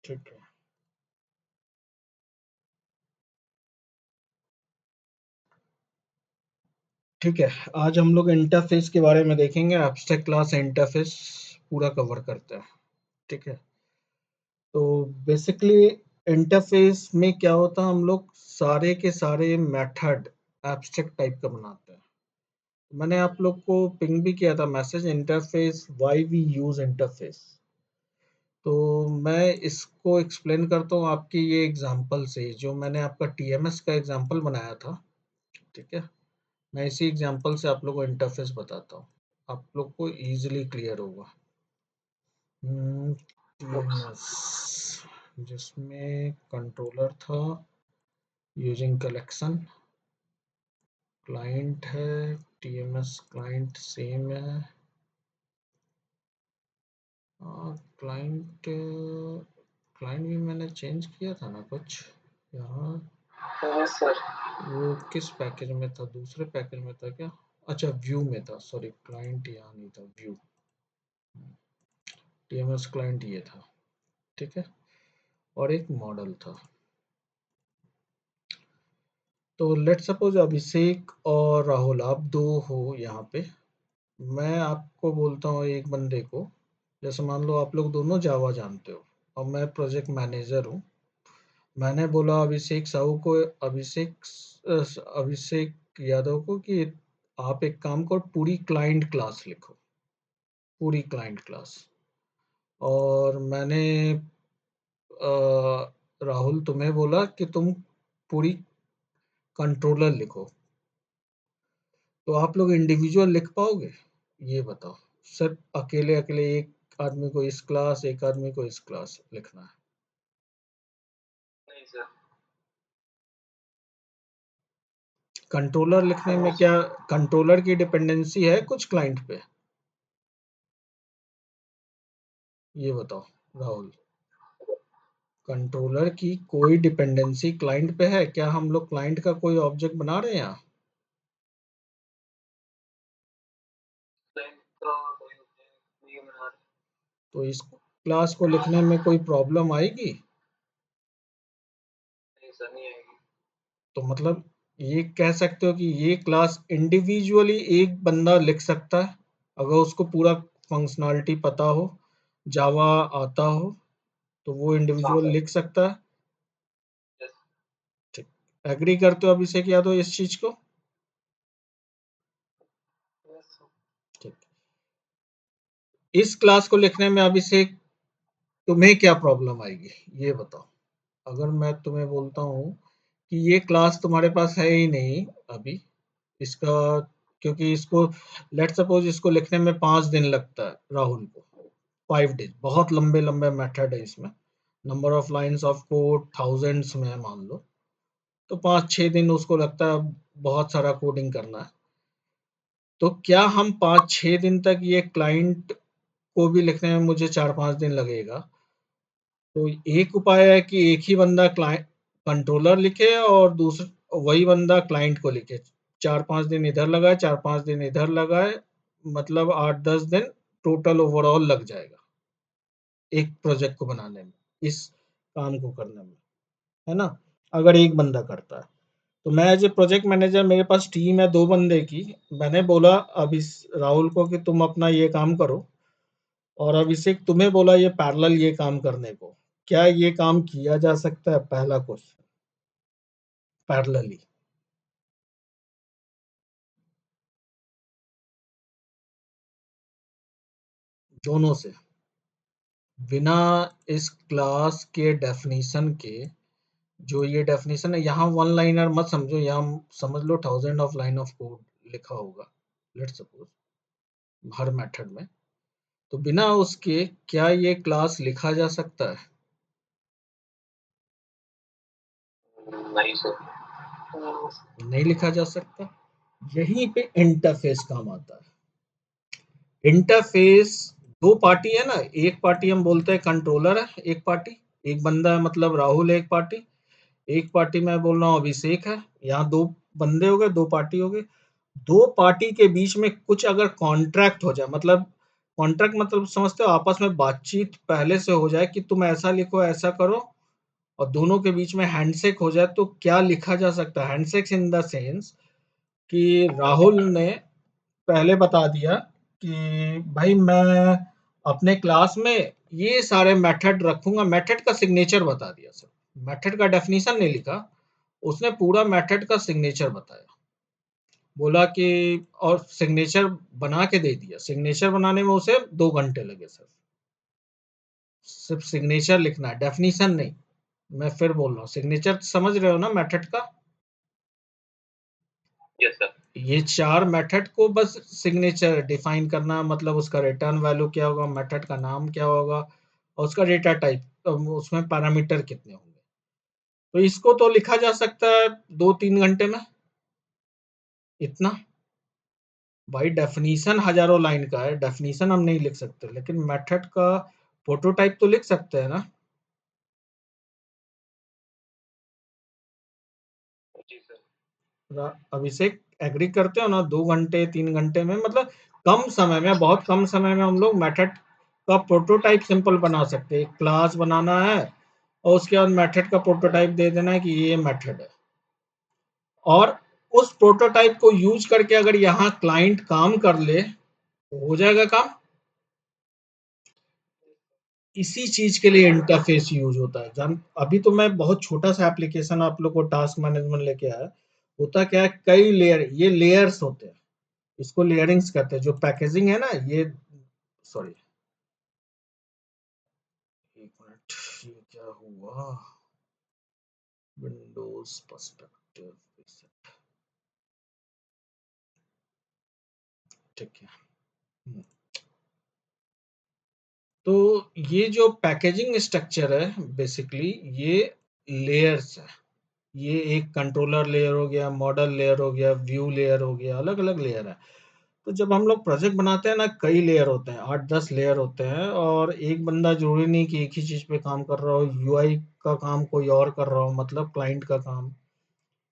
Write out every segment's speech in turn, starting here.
ठीक है। ठीक है, आज हम लोग इंटरफ़ेस के बारे में देखेंगे, एब्स्ट्रैक्ट क्लास इंटरफ़ेस पूरा कवर करते हैं, ठीक है? तो बेसिकली इंटरफ़ेस में क्या होता है, हम लोग सारे के सारे मेथड एब्स्ट्रैक्ट टाइप का बनाते हैं। मैंने आप लोग को पिंग भी किया था message interface why we use interface. तो मैं इसको एक्सप्लेन करता हूँ आपके ये एग्ज़ाम्पल से, जो मैंने आपका टीएमएस का एग्ज़ाम्पल बनाया था, ठीक है? मैं इसी एग्ज़ाम्पल से आप लोग को इंटरफ़ेस बताता हूँ। आप लोग को ईज़िली क्लियर होगा। टीएमएस जिसमें कंट्रोलर था, यूजिंग कलेक्शन, क्लाइंट है, टीएमएस क्लाइंट सेम है। क्लाइंट क्लाइंट भी मैंने चेंज किया था ना कुछ यहाँ। Yes sir. वो किस पैकेज में था? दूसरे पैकेज में था क्या? अच्छा, व्यू में था, सॉरी, क्लाइंट यहाँ नहीं था, व्यू। टीएमएस क्लाइंट ये था, ठीक है? और एक मॉडल था। तो लेट्स सपोज अभिषेक और राहुल आप दो हो यहाँ पे। मैं आपको बोलता हूँ एक बंदे को, जैसे मान लो आप लोग दोनों जावा जानते हो और मैं प्रोजेक्ट मैनेजर हूँ। मैंने बोला अभिषेक साहू को, अभिषेक यादव को कि आप एक काम करो, पूरी क्लाइंट क्लास लिखो, पूरी क्लाइंट क्लास। और मैंने राहुल तुम्हें बोला कि तुम पूरी कंट्रोलर लिखो। तो आप लोग इंडिविजुअल लिख पाओगे? ये बताओ। सिर्फ अकेले अकेले एक आदमी को इस क्लास, एक आदमी को इस क्लास लिखना है। नहीं सर। कंट्रोलर लिखने में क्या कंट्रोलर की डिपेंडेंसी है कुछ क्लाइंट पे? ये बताओ राहुल, कंट्रोलर की कोई डिपेंडेंसी क्लाइंट पे है क्या? हम लोग क्लाइंट का कोई ऑब्जेक्ट बना रहे हैं यहाँ? क्लाइंट का कोई ऑब्जेक्ट नहीं बना रहे। तो इस क्लास को लिखने में कोई प्रॉब्लम आएगी? नहीं सर, नहीं आएगी। तो मतलब ये कह सकते हो कि ये क्लास इंडिविजुअली एक बंदा लिख सकता है, अगर उसको पूरा फंक्शनैलिटी पता हो, जावा आता हो, तो वो हाँ इंडिविजुअल सर। लिख सकता है। यस। ठीक, एग्री करते हो अभिषेक यादव इस चीज को? Yes sir. ठीक, इस क्लास को लिखने में अभिषेक तुम्हें क्या प्रॉब्लम आएगी, ये बताओ। अगर मैं तुम्हें बोलता हूँ कि ये क्लास तुम्हारे पास है ही नहीं अभी, इसका, क्योंकि इसको लेट सपोज इसको लिखने में 5 दिन लगता है राहुल को, 5 डेज, बहुत लंबे लंबे मेथड है इसमें, number of lines of code thousands में है मान लो, तो 5-6 दिन उसको लगता है बहुत सारा कोडिंग करना है। तो क्या हम 5-6 दिन तक ये क्लाइंट को भी लिखने में मुझे 4-5 दिन लगेगा? तो एक उपाय है कि एक ही बंदा क्लाइंट कंट्रोलर लिखे और दूसरा वही बंदा क्लाइंट को लिखे। 4-5 दिन इधर लगाए, 4-5 दिन इधर लगाए, मतलब 8-10 दिन टोटल ओवरऑल लग जाएगा एक प्रोजेक्ट को बनाने में, इस काम को करने में, है ना? अगर एक बंदा करता है। तो मैं एज ए प्रोजेक्ट मैनेजर, मेरे पास टीम है 2 बंदे की। मैंने बोला अभी राहुल को कि तुम अपना ये काम करो, और अभिषेक तुम्हें बोला ये पैरेलल ये काम करने को। क्या ये काम किया जा सकता है? पहला क्वेश्चन, पैरेलली दोनों से, बिना इस क्लास के डेफिनेशन के? जो ये डेफिनेशन है यहाँ वन लाइनर मत समझो, यहाँ समझ लो thousand of line of code लिखा होगा लेट्स सपोज हर मेथड में। तो बिना उसके क्या ये क्लास लिखा जा सकता है? नहीं सर। नहीं लिखा जा सकता। यहीं पे इंटरफेस काम आता है। इंटरफेस दो पार्टी है ना, एक पार्टी हम बोलते हैं कंट्रोलर है, एक पार्टी, एक बंदा है मतलब राहुल है एक पार्टी, एक पार्टी मैं बोल रहा हूँ अभिषेक है। यहाँ दो बंदे हो गए, दो पार्टी हो गई। दो पार्टी के बीच में कुछ अगर कॉन्ट्रैक्ट हो जाए, मतलब कॉन्ट्रैक्ट मतलब समझते हो, आपस में बातचीत पहले से हो जाए कि तुम ऐसा लिखो, ऐसा करो, और दोनों के बीच में हैंडशेक हो जाए तो क्या लिखा जा सकता है। हैंडशेक इन द सेंस कि राहुल ने पहले बता दिया कि भाई मैं अपने क्लास में ये सारे मेथड रखूंगा, मेथड का सिग्नेचर बता दिया सर, मेथड का डेफिनेशन नहीं लिखा, उसने पूरा मेथड का सिग्नेचर बताया, बोला कि, और सिग्नेचर बना के दे दिया। सिग्नेचर बनाने में उसे 2 घंटे लगे सर, सिर्फ सिग्नेचर लिखना है, डेफिनेशन नहीं। मैं फिर बोल रहा हूँ, सिग्नेचर समझ रहे हो ना मेथड का? Yes sir. ये 4 मेथड को बस सिग्नेचर डिफाइन करना, मतलब उसका रिटर्न वैल्यू क्या होगा, मेथड का नाम क्या होगा, और उसका डेटा टाइप, उसमें पैरामीटर कितने होंगे। तो इसको तो लिखा जा सकता है 2-3 घंटे में। इतना भाई, डेफिनीशन हजारों लाइन का है, डेफिनीशन हम नहीं लिख सकते, लेकिन मेथड का प्रोटोटाइप तो लिख सकते हैं ना। जी सर। अभिषेक, एग्री करते हो ना? 2 घंटे 3 घंटे में, मतलब कम समय में, बहुत कम समय में हम लोग मेथड का प्रोटोटाइप सिंपल बना सकते हैं। एक क्लास बनाना है और उसके बाद मेथड का प्रोटोटाइप दे देना है कि ये मेथड है, और उस प्रोटोटाइप को यूज करके अगर यहाँ क्लाइंट काम कर ले तो हो जाएगा काम। इसी चीज के लिए इंटरफेस यूज होता है। जान, अभी तो मैं बहुत छोटा सा एप्लीकेशन आप लोग को टास्क मैनेजमेंट लेके आया। होता क्या है, कई लेयर, ये लेयर्स होते हैं, इसको लेयरिंग्स कहते हैं। जो पैकेजिंग है ना, ये, सॉरी, एक मिनट, ये क्या हुआ, विंडोज पर्सपेक्टिव, ठीक है। तो ये जो पैकेजिंग स्ट्रक्चर है, बेसिकली ये लेयर्स है। ये एक कंट्रोलर लेयर हो गया, मॉडल लेयर हो गया, व्यू लेयर हो गया, अलग अलग लेयर है। तो जब हम लोग प्रोजेक्ट बनाते हैं ना, कई लेयर होते हैं, 8-10 लेयर होते हैं, और एक बंदा जरूरी नहीं कि एक ही चीज पे काम कर रहा हो। यूआई का काम कोई और कर रहा हो, मतलब क्लाइंट का काम,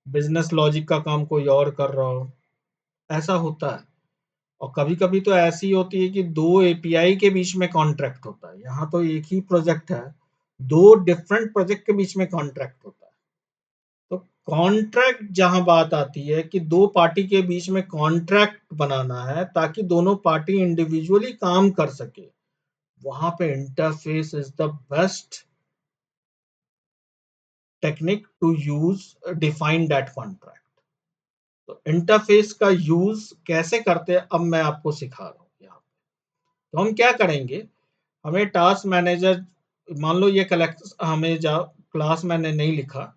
बिजनेस लॉजिक का काम कोई और कर रहा हो, ऐसा होता है। और कभी कभी तो ऐसी होती है कि 2 एपीआई के बीच में कॉन्ट्रैक्ट होता है। यहाँ तो एक ही प्रोजेक्ट है, 2 डिफरेंट प्रोजेक्ट के बीच में कॉन्ट्रैक्ट होता है। तो कॉन्ट्रैक्ट जहां बात आती है कि 2 पार्टी के बीच में कॉन्ट्रैक्ट बनाना है ताकि दोनों पार्टी इंडिविजुअली काम कर सके, वहां पे interface is the best technique to use define that contract. तो इंटरफेस का यूज कैसे करते हैं, अब मैं आपको सिखा रहा हूँ यहाँ पे। तो हम क्या करेंगे, हमें टास्क मैनेजर, मान लो ये कलेक्ट, हमें क्लास मैंने नहीं लिखा,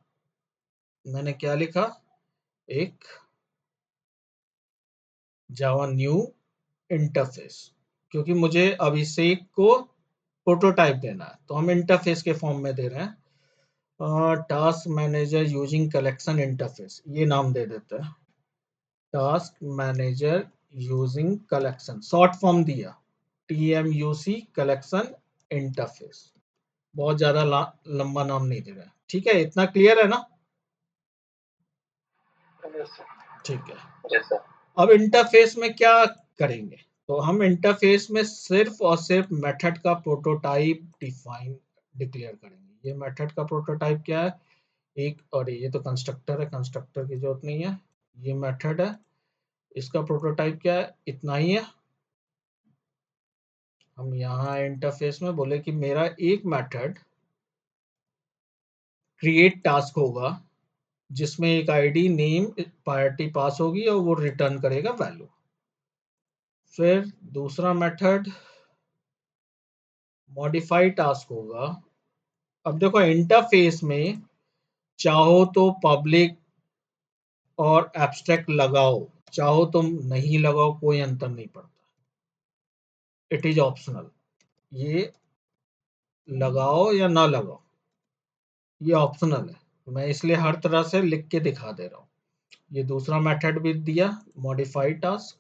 मैंने क्या लिखा, एक जावा न्यू इंटरफेस, क्योंकि मुझे अभिषेक को प्रोटोटाइप देना है, तो हम इंटरफेस के फॉर्म में दे रहे हैं। Task manager using collection interface, ये नाम दे देते हैं, task manager using collection, short form दिया, TMUC कलेक्शन इंटरफेस। बहुत ज्यादा लंबा नाम नहीं दे रहा है, ठीक है? इतना क्लियर है ना? Yes sir. ठीक है। Yes sir. अब इंटरफेस में क्या करेंगे, तो हम इंटरफेस में सिर्फ और सिर्फ मेथड का प्रोटोटाइप डिक्लेयर करेंगे। ये मेथड का प्रोटोटाइप क्या है, एक, और ये तो कंस्ट्रक्टर है, कंस्ट्रक्टर की जरूरत नहीं है। ये मेथड है, इसका प्रोटोटाइप क्या है, इतना ही है। हम यहाँ इंटरफेस में बोले कि मेरा एक मेथड क्रिएट टास्क होगा, जिसमें एक आईडी नेम पार्टी पास होगी और वो रिटर्न करेगा वैल्यू। फिर दूसरा मेथड मॉडिफाई टास्क होगा। अब देखो, इंटरफेस में चाहो तो पब्लिक और एब्स्ट्रैक्ट लगाओ, चाहो तुम नहीं लगाओ, कोई अंतर नहीं पड़ता, इट इज ऑप्शनल। ये लगाओ या ना लगाओ, ये ऑप्शनल है, मैं इसलिए हर तरह से लिख के दिखा दे रहा हूँ। ये दूसरा मेथड भी दिया, मॉडिफाई टास्क।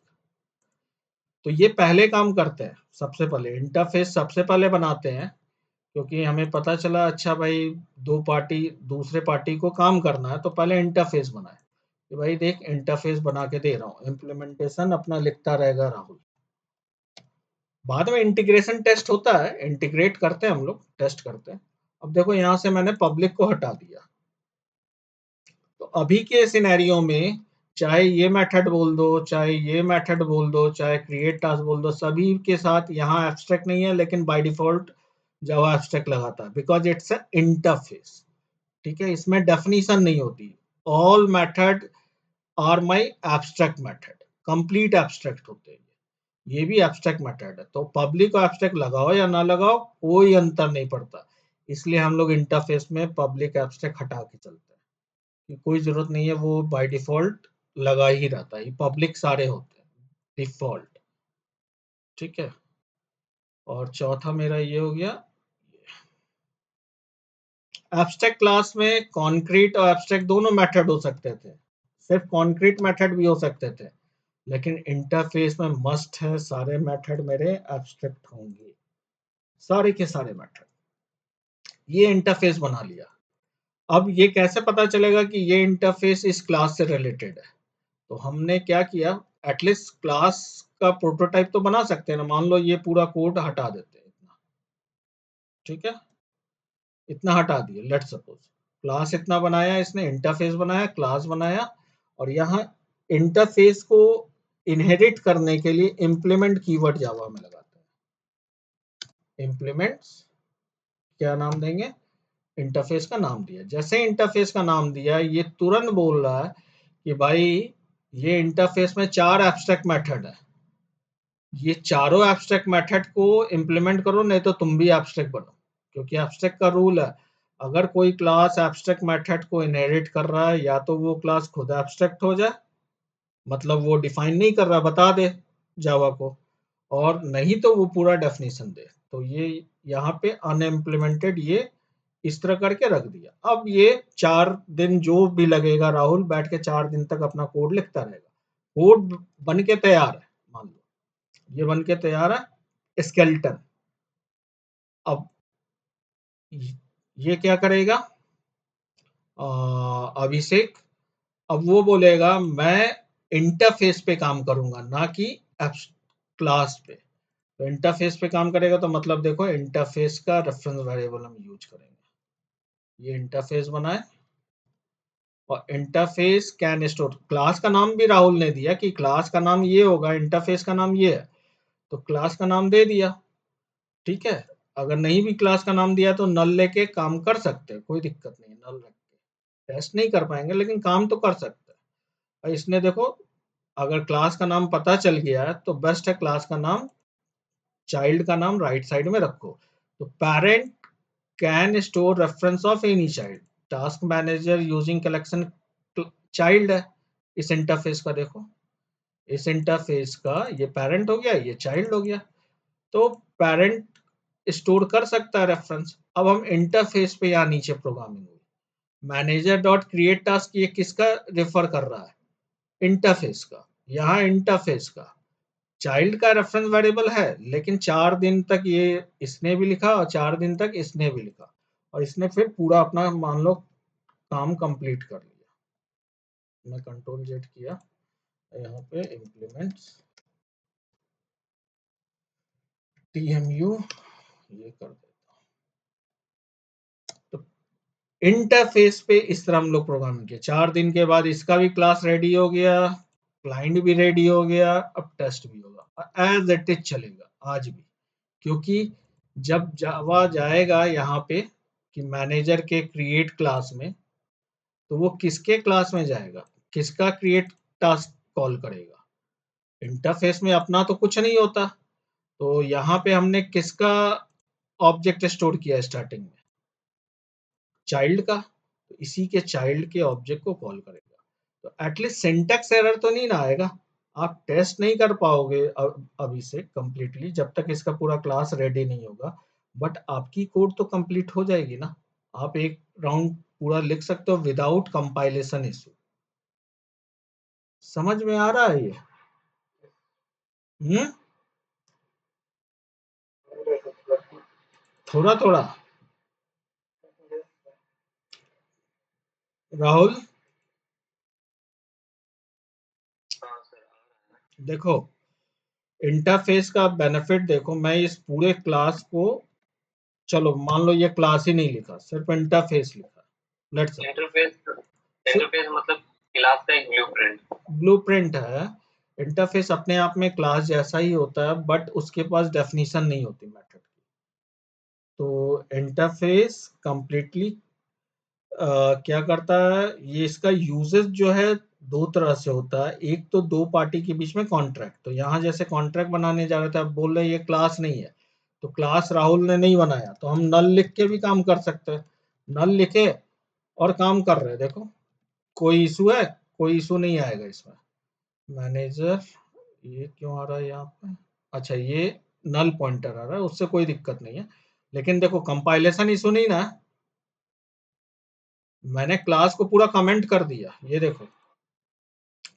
तो ये पहले काम करते हैं, सबसे पहले इंटरफेस सबसे पहले बनाते हैं, क्योंकि हमें पता चला अच्छा भाई 2 पार्टी, दूसरे पार्टी को काम करना है, तो पहले इंटरफेस बनाए कि भाई देख, इंटरफेस बना के दे रहा हूँ, इम्प्लीमेंटेशन अपना लिखता रहेगा राहुल। बाद में इंटीग्रेशन टेस्ट होता है, इंटीग्रेट करते हैं हम लोग, टेस्ट करते हैं। अब देखो यहाँ से मैंने पब्लिक को हटा दिया, तो अभी के सिनेरियो में चाहे ये मेथड बोल दो, चाहे ये मेथड बोल दो, चाहे क्रिएट टास्क बोल दो, सभी के साथ यहाँ एब्स्ट्रैक्ट नहीं है, लेकिन बाय डिफॉल्ट जावा एब्स्ट्रैक्ट लगाता है, बिकॉज इट्स अ इंटरफेस। ठीक है, इसमें डेफिनेशन नहीं होती। All method are my abstract method, complete abstract होते हैं, ये भी एब्स्ट्रैक्ट मेथड है। तो पब्लिक और एब्स्ट्रैक्ट लगाओ या ना लगाओ, कोई अंतर नहीं पड़ता। इसलिए हम लोग इंटरफेस में पब्लिक एब्स्ट्रैक्ट हटा के चलते हैं, कि कोई जरूरत नहीं है, वो बाय डिफॉल्ट लगा ही रहता है, पब्लिक सारे होते हैं डिफॉल्ट। ठीक है, और चौथा मेरा ये हो गया। एब्स्ट्रैक्ट क्लास में कॉन्क्रीट और एब्स्ट्रैक्ट दोनों मेथड हो सकते थे, सिर्फ कॉन्क्रीट मेथड भी हो सकते थे, लेकिन इंटरफेस में मस्ट है सारे मेथड मेरे एब्स्ट्रैक्ट होंगे, सारे के सारे मेथड। ये इंटरफेस बना लिया। अब ये कैसे पता चलेगा कि ये इंटरफेस इस क्लास से रिलेटेड है? तो हमने क्या किया, एटलीस्ट क्लास का प्रोटोटाइप तो बना सकते हैं ना। मान लो ये पूरा कोड हटा देते हैं इतना, ठीक है, इतना हटा दिए, लेट सपोज क्लास इतना बनाया, इसने इंटरफेस बनाया, क्लास बनाया, और यहाँ इंटरफेस को इनहेरिट करने के लिए इम्प्लीमेंट कीवर्ड जावा में लगाते हैं। इम्प्लीमेंट्स क्या नाम देंगे, इंटरफेस का नाम दिया। जैसे इंटरफेस का नाम दिया, ये तुरंत बोल रहा है कि भाई ये इंटरफेस में 4 एब्स्ट्रैक्ट मेथड है, ये चारों एब्स्ट्रैक्ट मेथड को इम्प्लीमेंट करो, नहीं तो तुम भी एब्स्ट्रैक्ट बनो। क्योंकि एब्स्ट्रैक्ट का रूल है, अगर कोई क्लास एब्स्ट्रैक्ट मेथड को इनहेरिट कर रहा है, या तो वो क्लास खुद एब्स्ट्रैक्ट हो जाए, मतलब वो डिफाइन नहीं कर रहा, बता दे जावा को, और नहीं तो वो पूरा डेफिनेशन दे। तो ये यहाँ पे अनइम्प्लीमेंटेड ये इस तरह करके रख दिया। अब ये 4 दिन जो भी लगेगा, राहुल बैठ के 4 दिन तक अपना कोड लिखता रहेगा। कोड बन के तैयार है, मान लो ये बन के तैयार है स्केलेटन। अब ये क्या करेगा अभिषेक, अब वो बोलेगा मैं इंटरफेस पे काम करूंगा, ना कि क्लास पे। तो इंटरफेस पे काम करेगा, तो मतलब देखो इंटरफेस का रेफरेंस वेरिएबल हम यूज करेंगे। ये इंटरफेस बनाए, और इंटरफेस कैन स्टोर, क्लास का नाम भी राहुल ने दिया कि क्लास का नाम ये होगा, इंटरफेस का नाम ये है, तो क्लास का नाम दे दिया। ठीक है, अगर नहीं भी क्लास का नाम दिया तो नल लेके काम कर सकते हैं, कोई दिक्कत नहीं, नल रख के टेस्ट नहीं कर पाएंगे, लेकिन काम तो कर सकते हैं। और इसने देखो, अगर क्लास का नाम पता चल गया है तो बेस्ट है, क्लास का नाम, चाइल्ड का नाम राइट साइड में रखो। तो parent can store reference of any child, task manager using collection child है इस इंटरफेस का। देखो इस इंटरफेस का ये पेरेंट हो गया, ये चाइल्ड हो गया, तो पेरेंट स्टोर कर सकता है रेफरेंस। अब हम इंटरफेस पे यहाँ नीचे प्रोग्रामिंग हुई, मैनेजर डॉट क्रिएट टास्क, ये किसका रेफर कर रहा है, इंटरफेस का। यहाँ इंटरफेस का चाइल्ड का रेफरेंस वेरिएबल है, लेकिन 4 दिन तक ये इसने भी लिखा और 4 दिन तक इसने भी लिखा, और इसने फिर पूरा अपना मान लो काम कंप्लीट कर लिया। मैं कंट्रोल जेड किया, यहाँ पे इम्प्लीमेंट्स टीएमयू ये कर देता हूँ। तो इंटरफेस पे इस तरह हम लोग प्रोग्रामिंग किया। 4 दिन के बाद इसका भी क्लास रेडी हो गया, क्लाइंट भी रेडी हो गया, अब टेस्ट भी होगा, एज इट इज चलेगा आज भी। क्योंकि जब जावा जाएगा यहाँ पे कि मैनेजर के क्रिएट क्लास में, तो वो किसके क्लास में जाएगा, किसका क्रिएट टास्क कॉल करेगा, इंटरफेस में अपना तो कुछ नहीं होता। तो यहाँ पे हमने किसका ऑब्जेक्ट स्टोर किया स्टार्टिंग में, चाइल्ड का, तो इसी के चाइल्ड के ऑब्जेक्ट को कॉल करेगा। तो एटलीस्ट सिंटैक्स एरर तो नहीं ना आएगा। आप टेस्ट नहीं कर पाओगे अभी से कंप्लीटली, जब तक इसका पूरा क्लास रेडी नहीं होगा, बट आपकी कोड तो कंप्लीट हो जाएगी ना। आप एक राउंड पूरा लिख सकते हो विदाउट कंपाइलेशन इशू। समझ में आ रहा है ये? हम्म, थोड़ा थोड़ा। राहुल हाँ सर, आ रहा है। देखो, इंटरफेस का बेनिफिट देखो, मैं इस पूरे क्लास को, चलो मान लो ये क्लास ही नहीं लिखा, सिर्फ इंटरफेस लिखा, लेट्स इंटरफेस इंटरफेस मतलब क्लास का एक ब्लूप्रिंट है। इंटरफेस अपने आप में क्लास जैसा ही होता है, बट उसके पास डेफिनेशन नहीं होती मेथड की। तो इंटरफेस कंप्लीटली क्या करता है, ये इसका यूजेस जो है दो तरह से होता है। एक तो दो पार्टी के बीच में कॉन्ट्रैक्ट, तो यहाँ जैसे कॉन्ट्रैक्ट बनाने जा रहे थे, अब बोल रहे ये क्लास नहीं है, तो क्लास राहुल ने नहीं बनाया, तो हम नल लिख के भी काम कर सकते हैं। नल लिखे और काम कर रहे हैं, देखो कोई इशू है? कोई इशू नहीं आएगा इसमें। मैनेजर, ये क्यों आ रहा है यहाँ पे? अच्छा, ये नल पॉइंटर आ रहा है, उससे कोई दिक्कत नहीं है। लेकिन देखो कंपाइलेशन इशू नहीं ना, मैंने क्लास को पूरा कमेंट कर दिया, ये देखो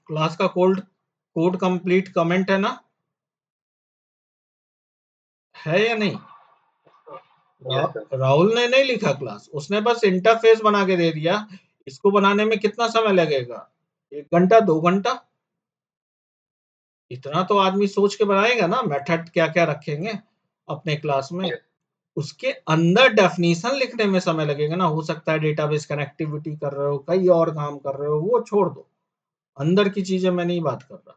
क्लास का कोड कंप्लीट कमेंट है ना, है या नहीं? राहुल ने नहीं लिखा क्लास, उसने बस इंटरफेस बना के दे दिया। इसको बनाने में कितना समय लगेगा? 1 घंटा, 2 घंटा? इतना तो आदमी सोच के बनाएगा ना, मेथड क्या क्या रखेंगे अपने क्लास में। उसके अंदर डेफिनेशन लिखने में समय लगेगा ना, हो सकता है डेटाबेस कनेक्टिविटी कर रहे हो, कई और काम कर रहे हो, वो छोड़ दो, अंदर की चीजें मैं नहीं बात कर रहा।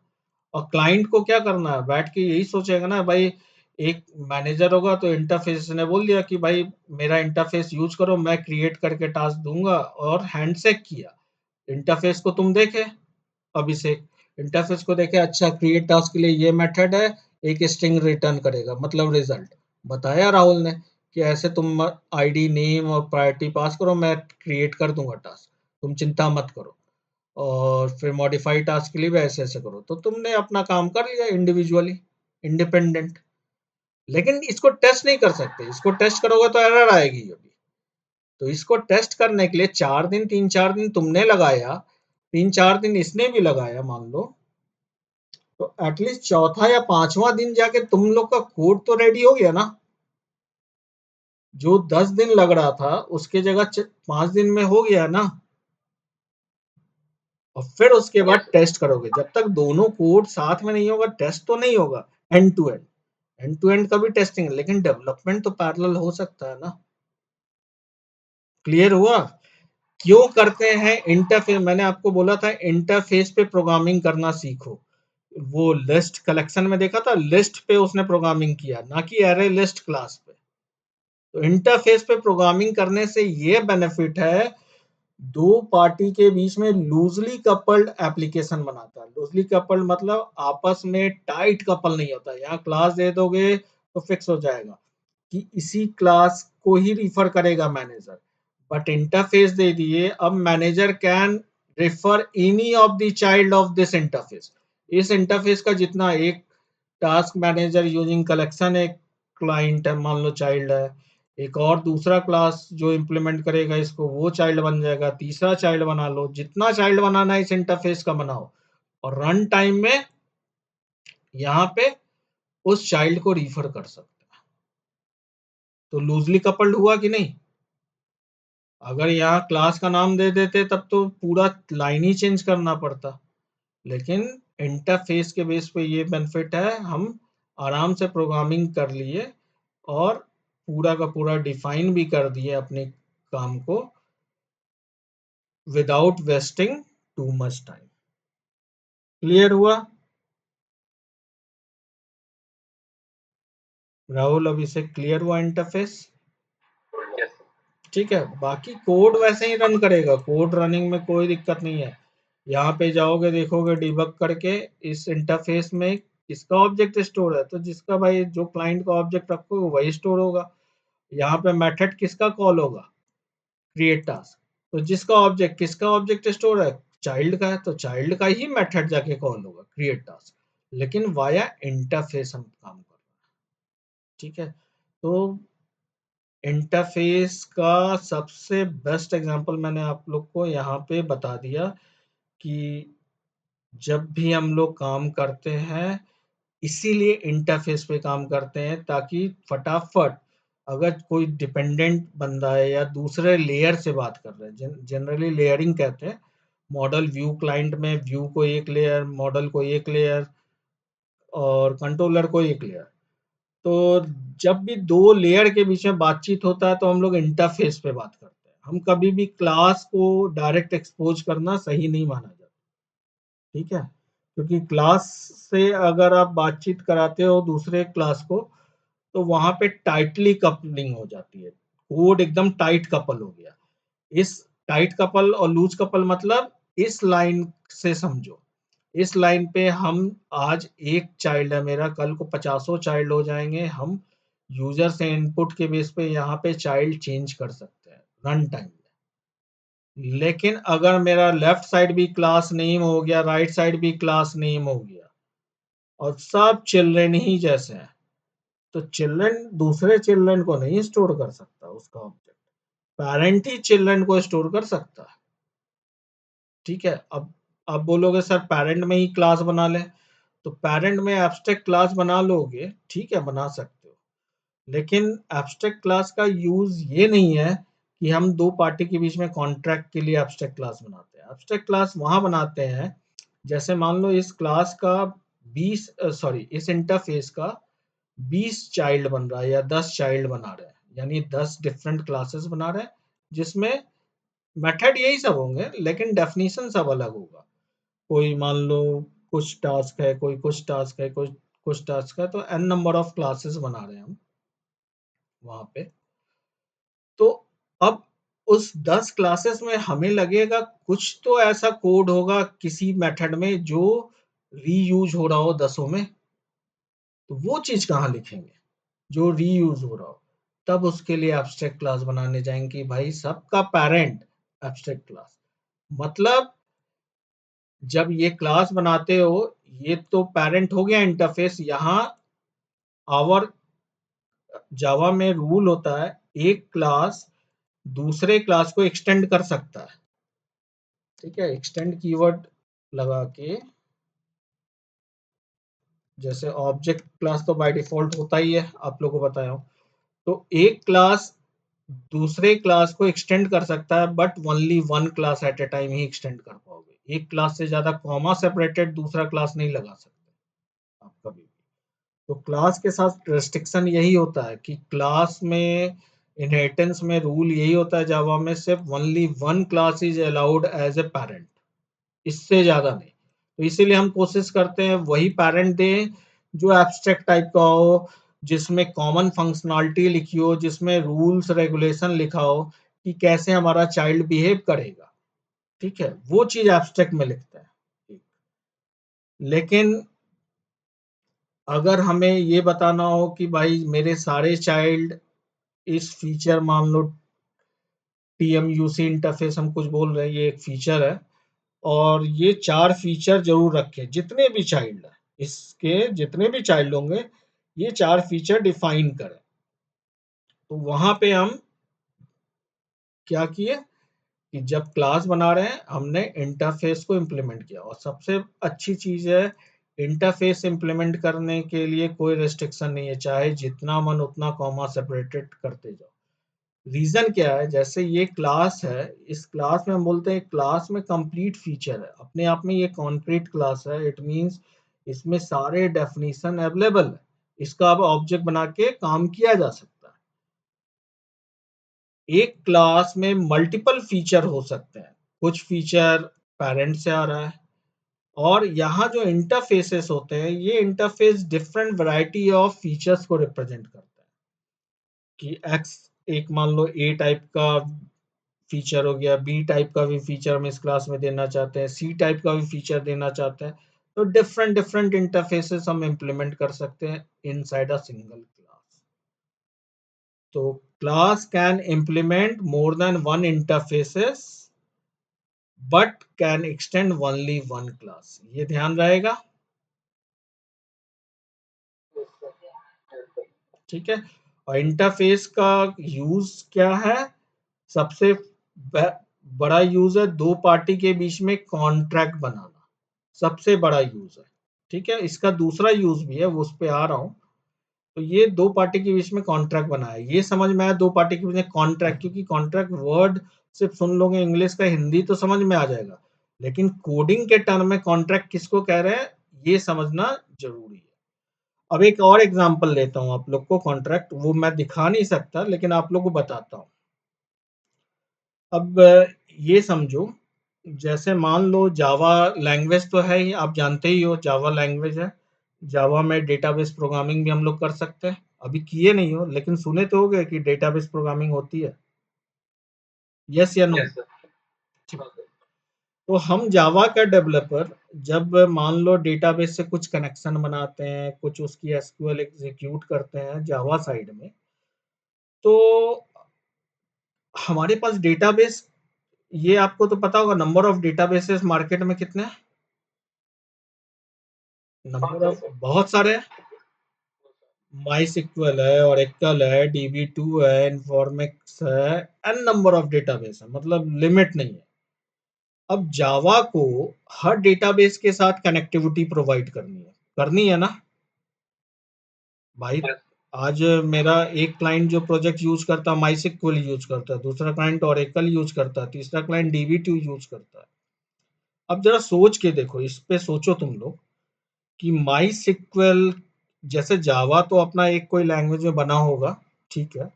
और क्लाइंट को क्या करना है, बैठ के यही सोचेगा ना भाई, एक मैनेजर होगा तो इंटरफेस ने बोल दिया कि भाई मेरा इंटरफेस यूज करो, मैं क्रिएट करके टास्क दूंगा, और हैंडशेक किया। इंटरफेस को तुम देखे, अभिषेक इंटरफेस को देखे, अच्छा क्रिएट टास्क के लिए ये मेथड है, एक स्ट्रिंग रिटर्न करेगा, मतलब रिजल्ट बताया राहुल ने कि ऐसे तुम आईडी नेम और प्रायोरिटी पास करो, मैं क्रिएट कर दूंगा टास्क, तुम चिंता मत करो। और फिर मॉडिफाई टास्क के लिए भी ऐसे ऐसे करो, तो तुमने अपना काम कर लिया इंडिविजुअली, इंडिपेंडेंट। लेकिन इसको टेस्ट नहीं कर सकते, इसको टेस्ट करोगे तो एरर आएगी अभी। तो इसको टेस्ट करने के लिए 4 दिन, 3-4 दिन तुमने लगाया, 3-4 दिन इसने भी लगाया मान लो, तो एटलीस्ट चौथा या पांचवा दिन जाके तुम लोग का कोड तो रेडी हो गया ना। जो 10 दिन लग रहा था उसके जगह 5 दिन में हो गया ना। और फिर उसके बाद टेस्ट करोगे, जब तक दोनों कोड साथ में नहीं होगा टेस्ट तो नहीं होगा। End to end, end to end का भी टेस्टिंग, लेकिन डेवलपमेंट तो पैरेलल हो सकता है ना। क्लियर हुआ? क्यों करते हैं इंटरफेस? मैंने आपको बोला था इंटरफेस पे प्रोग्रामिंग करना सीखो। वो लिस्ट कलेक्शन में देखा था, लिस्ट पे उसने प्रोग्रामिंग किया, ना कि एरे लिस्ट क्लास पे। तो इंटरफेस पे प्रोग्रामिंग करने से ये बेनिफिट है, दो पार्टी के बीच में लूजली कपल्ड एप्लीकेशन बनाता है। लूजली कपल्ड मतलब आपस में टाइट कपल नहीं होता। यहाँ क्लास दे दोगे तो फिक्स हो जाएगा कि इसी क्लास को ही रिफर करेगा मैनेजर, बट इंटरफेस दे दिए, अब manager can refer any of the child of this interface. इस इंटरफेस का जितना, एक टास्क मैनेजर यूजिंग कलेक्शन एक क्लाइंट है मान लो, चाइल्ड है, एक और दूसरा क्लास जो इम्प्लीमेंट करेगा इसको, वो चाइल्ड बन जाएगा, तीसरा चाइल्ड बना लो, जितना चाइल्ड बनाना है इस इंटरफेस का बनाओ, और रन टाइम में यहाँ पे उस चाइल्ड को रिफर कर सकते हैं। तो लूजली कपल्ड हुआ कि नहीं? अगर यहाँ क्लास का नाम दे देते तब तो पूरा लाइन ही चेंज करना पड़ता। लेकिन इंटरफेस के बेस पे ये बेनिफिट है, हम आराम से प्रोग्रामिंग कर लिए और पूरा का पूरा डिफाइन भी कर दिए अपने काम को, without wasting too much time. Clear हुआ? राहुल, अभी से क्लियर हुआ इंटरफेस? ठीक है, बाकी कोड वैसे ही रन करेगा, कोड रनिंग में कोई दिक्कत नहीं है। यहाँ पे जाओगे, देखोगे डिबग करके इस इंटरफेस में किसका ऑब्जेक्ट स्टोर है, तो जिसका भाई जो क्लाइंट का ऑब्जेक्ट रखोगे वही स्टोर होगा। यहाँ पे मेथड किसका कॉल होगा? Create task. तो जिसका ऑब्जेक्ट, किसका ऑब्जेक्ट स्टोर है? चाइल्ड का है, तो चाइल्ड का ही मेथड जाके कॉल होगा क्रिएट टास्क, लेकिन वाया इंटरफेस हम काम कर रहे हैं। ठीक है, तो इंटरफेस का सबसे बेस्ट एग्जांपल मैंने आप लोग को यहाँ पे बता दिया कि जब भी हम लोग काम करते हैं, इसीलिए इंटरफेस पे काम करते हैं, ताकि फटाफट, अगर कोई डिपेंडेंट बंदा है या दूसरे लेयर से बात कर रहे हैं, जनरली लेयरिंग कहते हैं, मॉडल व्यू क्लाइंट में व्यू को एक लेयर, मॉडल को एक लेयर, और कंट्रोलर को एक लेयर। तो जब भी 2 लेयर के बीच में बातचीत होता है तो हम लोग इंटरफ़ेस पे बात करते हैं। हम कभी भी क्लास को डायरेक्ट एक्सपोज़ करना सही नहीं माना जाता, ठीक है? क्योंकि क्लास से अगर आप बातचीत कराते हो दूसरे क्लास को, तो वहाँ पे टाइटली कपलिंग हो जाती है। कोड एकदम टाइट कपल हो गया। इस टाइट कपल और लूज़ कपल मतलब इस लाइन से समझो। इस लाइन पे हम आज 1 चाइल्ड है मेरा, कल को पचासों चाइल्ड हो जाएँगे। हम यूज़र से इनपुट के बेस पे यहाँ पे चाइल्ड चेंज कर सकते हैं रन टाइम में। लेकिन अगर मेरा लेफ्ट साइड भी क्लास नेम हो गया, राइट साइड भी क्लास नेम हो गया और सब चिल्ड्रन ही जैसे हैं, तो चिल्ड्रन दूसरे चिल्ड्रन को नहीं स्टोर कर सकता उसका ऑब्जेक्ट। पैरेंट ही चिल्ड्रन को स्टोर कर सकता है। ठीक है? अब आप बोलोगे सर पैरेंट में ही क्लास बना लें, तो पैरेंट में एब्स्ट्रैक्ट क्लास बना लोगे, ठीक है, बना सकते हो। लेकिन एब्स्ट्रैक्ट क्लास का यूज़ ये नहीं है कि हम 2 पार्टी के बीच में कॉन्ट्रैक्ट के लिए एब्स्ट्रैक्ट क्लास बनाते हैं। एब्स्ट्रैक्ट क्लास वहाँ बनाते हैं, जैसे मान लो इस क्लास का इस इंटरफ़ेस का 20 चाइल्ड बन रहा है या 10 चाइल्ड बना रहे हैं, यानी 10 डिफरेंट क्लासेस बना रहे हैं, जिसमें मेथड यही सब होंगे, लेकिन डेफिनिशन सब अलग होगा। कोई मान लो कुछ टास्क है, कोई कुछ टास्क है, कोई कुछ टास्क है, तो एन नंबर ऑफ क्लासेस बना रहे हैं हम वहाँ पे। तो अब उस 10 क्लासेस में हमें लगेगा कुछ तो ऐसा कोड होगा किसी मेथड में जो रीयूज़ हो रहा हो दसों में, तो वो चीज़ कहाँ लिखेंगे, जो रीयूज़ हो रहा हो। तब उसके लिए एब्स्ट्रैक्ट क्लास बनाने जाएँगे कि भाई सबका पैरेंट एब्स्ट्रैक्ट क्लास। मतलब जब ये क्लास बनाते हो, ये तो पैरेंट हो गया इंटरफ़ेस, यहाँ आवर जावा में रूल होता है, एक क्लास दूसरे क्लास को एक्सटेंड कर सकता है। ठीक है? एक्सटेंड कीवर्ड लगा के जैसे ऑब्जेक्ट क्लास तो बाय डिफ़ॉल्ट होता ही है, आप लोगों को बताया हूँ। तो एक क्लास दूसरे क्लास को एक्सटेंड कर सकता है but only one class at a time he extend कर पाओगे। एक क्लास से ज़्यादा कॉमा सेपरेटेड दूसरा क्लास नहीं लगा सकते आप कभी भी। तो क्लास के साथ रिस्ट्रिक्शन यही होता है कि क्लास में इनहेरिटेंस में रूल यही होता है जावा में सिर्फ only one class is allowed as a parent, इससे ज़्यादा नहीं। तो इसीलिए हम कोशिश करते हैं वही पैरेंट दें जो एब्स्ट्रैक्ट टाइप का हो, जिसमें कॉमन फंक्शनैलिटी लिखी हो, जिसमें रूल्स रेगुलेशन लिखा हो कि कैसे हमारा चाइल्ड बिहेव करेगा, ठीक है? वो चीज़ एब्स्ट्रैक्ट में लिखते हैं। लेकिन अगर हमें ये बताना हो कि भाई मेरे सारे चाइल्ड इस फीचर मान लो टीएमयूसी इंटरफ़ेस हम कुछ बोल रहे हैं, ये एक फीचर है और ये 4 फीचर ज़रूर रखें, जितने भी चाइल्ड हैं, इसके जितने भी चाइल्ड होंगे, ये 4 फीचर डिफ़ाइन करें। तो वहाँ पे हम क्या किए कि जब क्लास बना रहे हैं, हमने इंटरफ़ेस को इम्प्लीमेंट किया और सबसे अच्छी चीज़ है, इंटरफ़ेस इम्प्लीमेंट करने के लिए कोई रिस्ट्रिक्शन नहीं है, चाहे जितना मन उतना कॉमा सेपरेटेड करते जाओ। रीज़न क्या है, जैसे ये क्लास है, इस क्लास में हम बोलते हैं क्लास में कंप्लीट फीचर है, अपने आप में ये कॉन्क्रीट क्लास है, इट मीन्स इसमें सारे डेफिनिशन अवेलेबल है, इसका अब ऑब्जेक्ट बना के काम किया जा सकता है। एक क्लास में मल्टीपल फीचर हो सकते हैं, कुछ फीचर पैरेंट से आ रहा है और यहाँ जो इंटरफेसेस होते हैं, ये interface different variety of features को रिप्रेजेंट करता है कि एक्स एक मान लो ए टाइप का फीचर हो गया, बी टाइप का भी फीचर हम इस क्लास में देना चाहते हैं, सी टाइप का भी फीचर देना चाहते हैं। तो डिफरेंट डिफरेंट इंटरफेसेस हम इम्प्लीमेंट कर सकते हैं इनसाइड अ सिंगल क्लास। तो class can implement more than one interfaces but can extend only one class, ये ध्यान रहेगा। ठीक है, और इंटरफेस का यूज क्या है, सबसे बड़ा यूज है दो पार्टी के बीच में कॉन्ट्रैक्ट बनाना, सबसे बड़ा यूज है। ठीक है, इसका दूसरा यूज भी है, वो उस पे आ रहा हूँ। तो ये दो पार्टी के बीच में कॉन्ट्रैक्ट बनाया, ये समझ में आया दो पार्टी के बीच में कॉन्ट्रैक्ट, क्योंकि कॉन्ट्रैक्ट वर्ड सिर्फ सुन लोगे इंग्लिश का, हिंदी तो समझ में आ जाएगा, लेकिन कोडिंग के टर्म में कॉन्ट्रैक्ट किसको कह रहे हैं ये समझना जरूरी है। अब एक और एग्जांपल लेता हूँ आप लोग को कॉन्ट्रैक्ट, वो मैं दिखा नहीं सकता लेकिन आप लोग को बताता हूँ। अब ये समझो, जैसे मान लो जावा लैंग्वेज तो है ही, आप जानते ही हो जावा लैंग्वेज है। जावा में डेटाबेस प्रोग्रामिंग भी हम लोग कर सकते हैं। अभी किए नहीं हो लेकिन सुने तो होगे कि डेटाबेस प्रोग्रामिंग होती है। यस या नो? Yes sir. ठीक। हाँ सर। तो हम जावा का डेवलपर जब मान लो डेटाबेस से कुछ कनेक्शन बनाते हैं, कुछ उसकी एसक्यूएल एग्जीक्यूट करते हैं जावा साइड में, तो हमारे पास डेटाबेस, ये आपको तो पता होगा नंबर ऑफ डेटाबेसेस मार्केट में कितने हैं? हाँ नंबर सर ऑफ सर। बहुत सारे हैं। माई है, ओरेकल है, DB2 है, इन्फॉर्मेक्स है, एन नंबर ऑफ डेटाबेस है, मतलब लिमिट नहीं है। अब जावा को हर डेटाबेस के साथ कनेक्टिविटी प्रोवाइड करनी है ना भाई। यस। आज मेरा एक क्लाइंट जो प्रोजेक्ट यूज करता है माई यूज करता है, दूसरा क्लाइंट ओरेकल यूज करता है, तीसरा क्लाइंट DB2 यूज करता है। अब जरा सोच के देखो, इस पे सोचो तुम लोग कि माई जैसे जावा तो अपना एक कोई लैंग्वेज में बना होगा, ठीक है।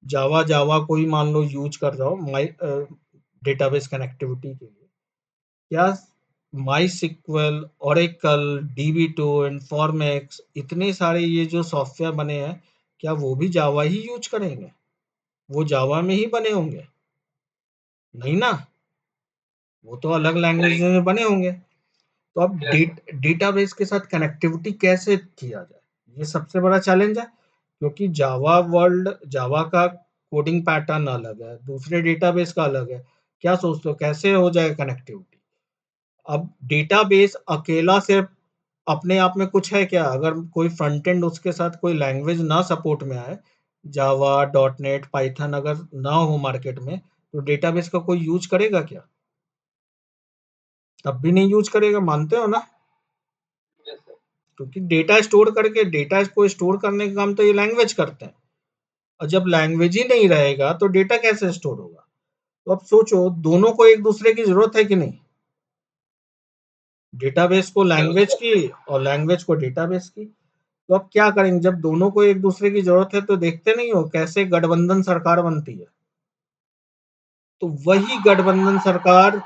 जावा जावा को ही मान लो यूज कर रहा हो माई डेटाबेस कनेक्टिविटी के लिए। क्या माई सिक्वल, ओरेकल, DB2, इन्फॉर्मेक्स, इतने सारे ये जो सॉफ्टवेयर बने हैं, क्या वो भी जावा ही यूज करेंगे? वो जावा में ही बने होंगे? नहीं ना, वो तो अलग लैंग्वेज नहीं। में बने होंगे। तो अब यस सर। डेटाबेस के साथ कनेक्टिविटी कैसे किया जाए, ये सबसे बड़ा चैलेंज है। क्योंकि जावा का कोडिंग पैटर्न अलग है, दूसरे डेटाबेस का अलग है। क्या सोचते हो कैसे हो जाएगा कनेक्टिविटी? अब डेटाबेस अकेला सिर्फ अपने आप में कुछ है क्या? अगर कोई फ्रंट एंड उसके साथ कोई लैंग्वेज ना सपोर्ट में आए, जावा, डॉट नेट, पाइथन अगर ना हो मार्केट में, तो डेटाबेस का कोई यूज करेगा क्या? तब भी नहीं यूज करेगा, मानते हो ना? Yes sir. क्योंकि डेटा को स्टोर करने का काम तो ये लैंग्वेज करते हैं। और जब लैंग्वेज ही नहीं रहेगा तो डेटा कैसे स्टोर होगा? तो अब सोचो, दोनों को एक दूसरे की जरूरत है कि नहीं? डेटाबेस को बिल्कुल लैंग्वेज सर। की और लैंग्वेज को डेटाबेस की। तो अब क्या करेंगे जब दोनों को एक दूसरे की जरूरत है? तो देखते नहीं हो कैसे गठबंधन सरकार बनती है? तो वही गठबंधन सरकार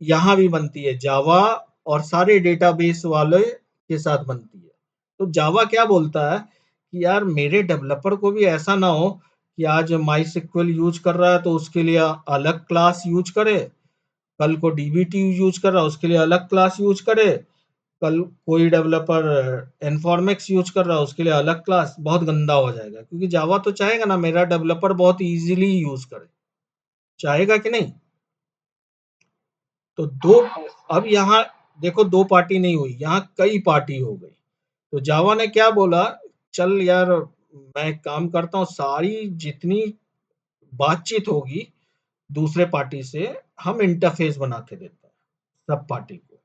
यहाँ भी बनती है, जावा और सारे डेटाबेस वाले के साथ बनती है। तो जावा क्या बोलता है कि यार मेरे डेवलपर को भी ऐसा ना हो कि आज माई सिक्वल यूज कर रहा है तो उसके लिए अलग क्लास यूज करे, कल को DB2 यूज कर रहा है उसके लिए अलग क्लास यूज करे, कल कोई डेवलपर इन्फॉर्मेक्स यूज कर रहा है उसके लिए अलग क्लास। बहुत गंदा हो जाएगा, क्योंकि जावा तो चाहेगा ना मेरा डेवलपर बहुत इजीली यूज करे, चाहेगा कि नहीं? तो दो, यस। अब यहाँ देखो, दो पार्टी नहीं हुई, यहाँ कई पार्टी हो गई। तो जावा ने क्या बोला, चल यार मैं एक काम करता हूँ, सारी जितनी बातचीत होगी दूसरे पार्टी से हम इंटरफेस बना के देते हैं सब पार्टी को,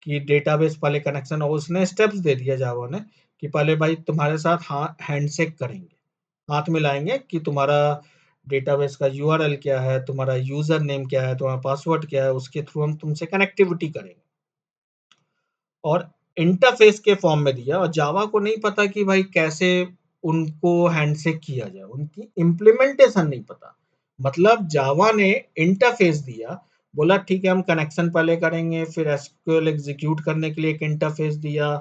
कि डेटाबेस पहले कनेक्शन, और उसने स्टेप्स दे दिया जावा ने कि पहले भाई तुम्हारे साथ हैंडशेक करेंगे, हाथ मिलाएंगे कि तुम्हारा डेटाबेस का URL क्या है, तुम्हारा यूजर नेम क्या है, तुम्हारा पासवर्ड क्या है, उसके थ्रू हम तुमसे कनेक्टिविटी करेंगे। और इंटरफेस के फॉर्म में दिया, और जावा को नहीं पता कि भाई कैसे उनको हैंडशेक किया जाए, उनकी इम्प्लीमेंटेशन नहीं पता। मतलब जावा ने इंटरफेस दिया, बोला ठीक है हम कनेक्शन पहले करेंगे, फिर एसक्यूएल एग्जीक्यूट करने के लिए एक इंटरफेस दिया,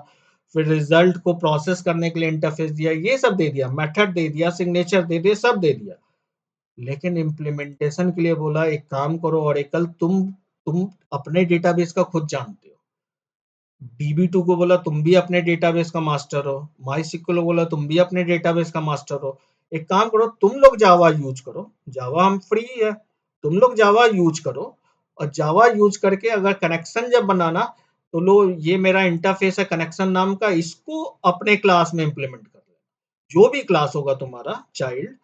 फिर रिजल्ट को प्रोसेस करने के लिए इंटरफेस दिया, ये सब दे दिया, मेथड दे दिया, सिग्नेचर दे दिया, सब दे दिया। लेकिन इम्प्लीमेंटेशन के लिए बोला एक काम करो, और एकल तुम अपने डेटाबेस का खुद जानते हो। DB2 को बोला तुम भी अपने डेटाबेस का मास्टर हो, माई को बोला तुम भी अपने डेटाबेस का मास्टर हो। एक काम करो, तुम लोग जावा यूज करो, जावा हम फ्री है, तुम लोग जावा यूज करो, और जावा यूज करके अगर कनेक्शन जब बनाना, तो लो ये मेरा इंटरफेस है कनेक्शन नाम का, इसको अपने क्लास में इंप्लीमेंट कर लेना। जो भी क्लास होगा तुम्हारा चाइल्ड,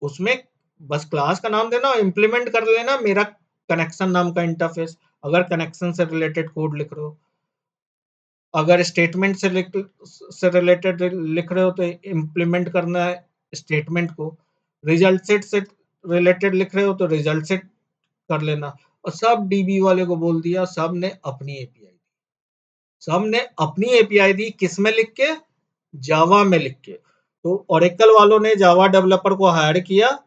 उसमें बस क्लास का नाम देना और इम्प्लीमेंट कर लेना मेरा कनेक्शन नाम का इंटरफेस। अगर कनेक्शन से रिलेटेड कोड लिख रहे हो, अगर स्टेटमेंट से रिलेटेड लिख रहे हो, तो इम्प्लीमेंट करना है स्टेटमेंट को। रिजल्ट सेट से रिलेटेड लिख रहे हो तो रिजल्ट सेट कर लेना। और सब DB वाले को बोल दिया, सब ने अपनी एपीआई दी, किस में लिख के? जावा में लिख के। तो ओरेकल वालों ने जावा डेवलपर को हायर किया,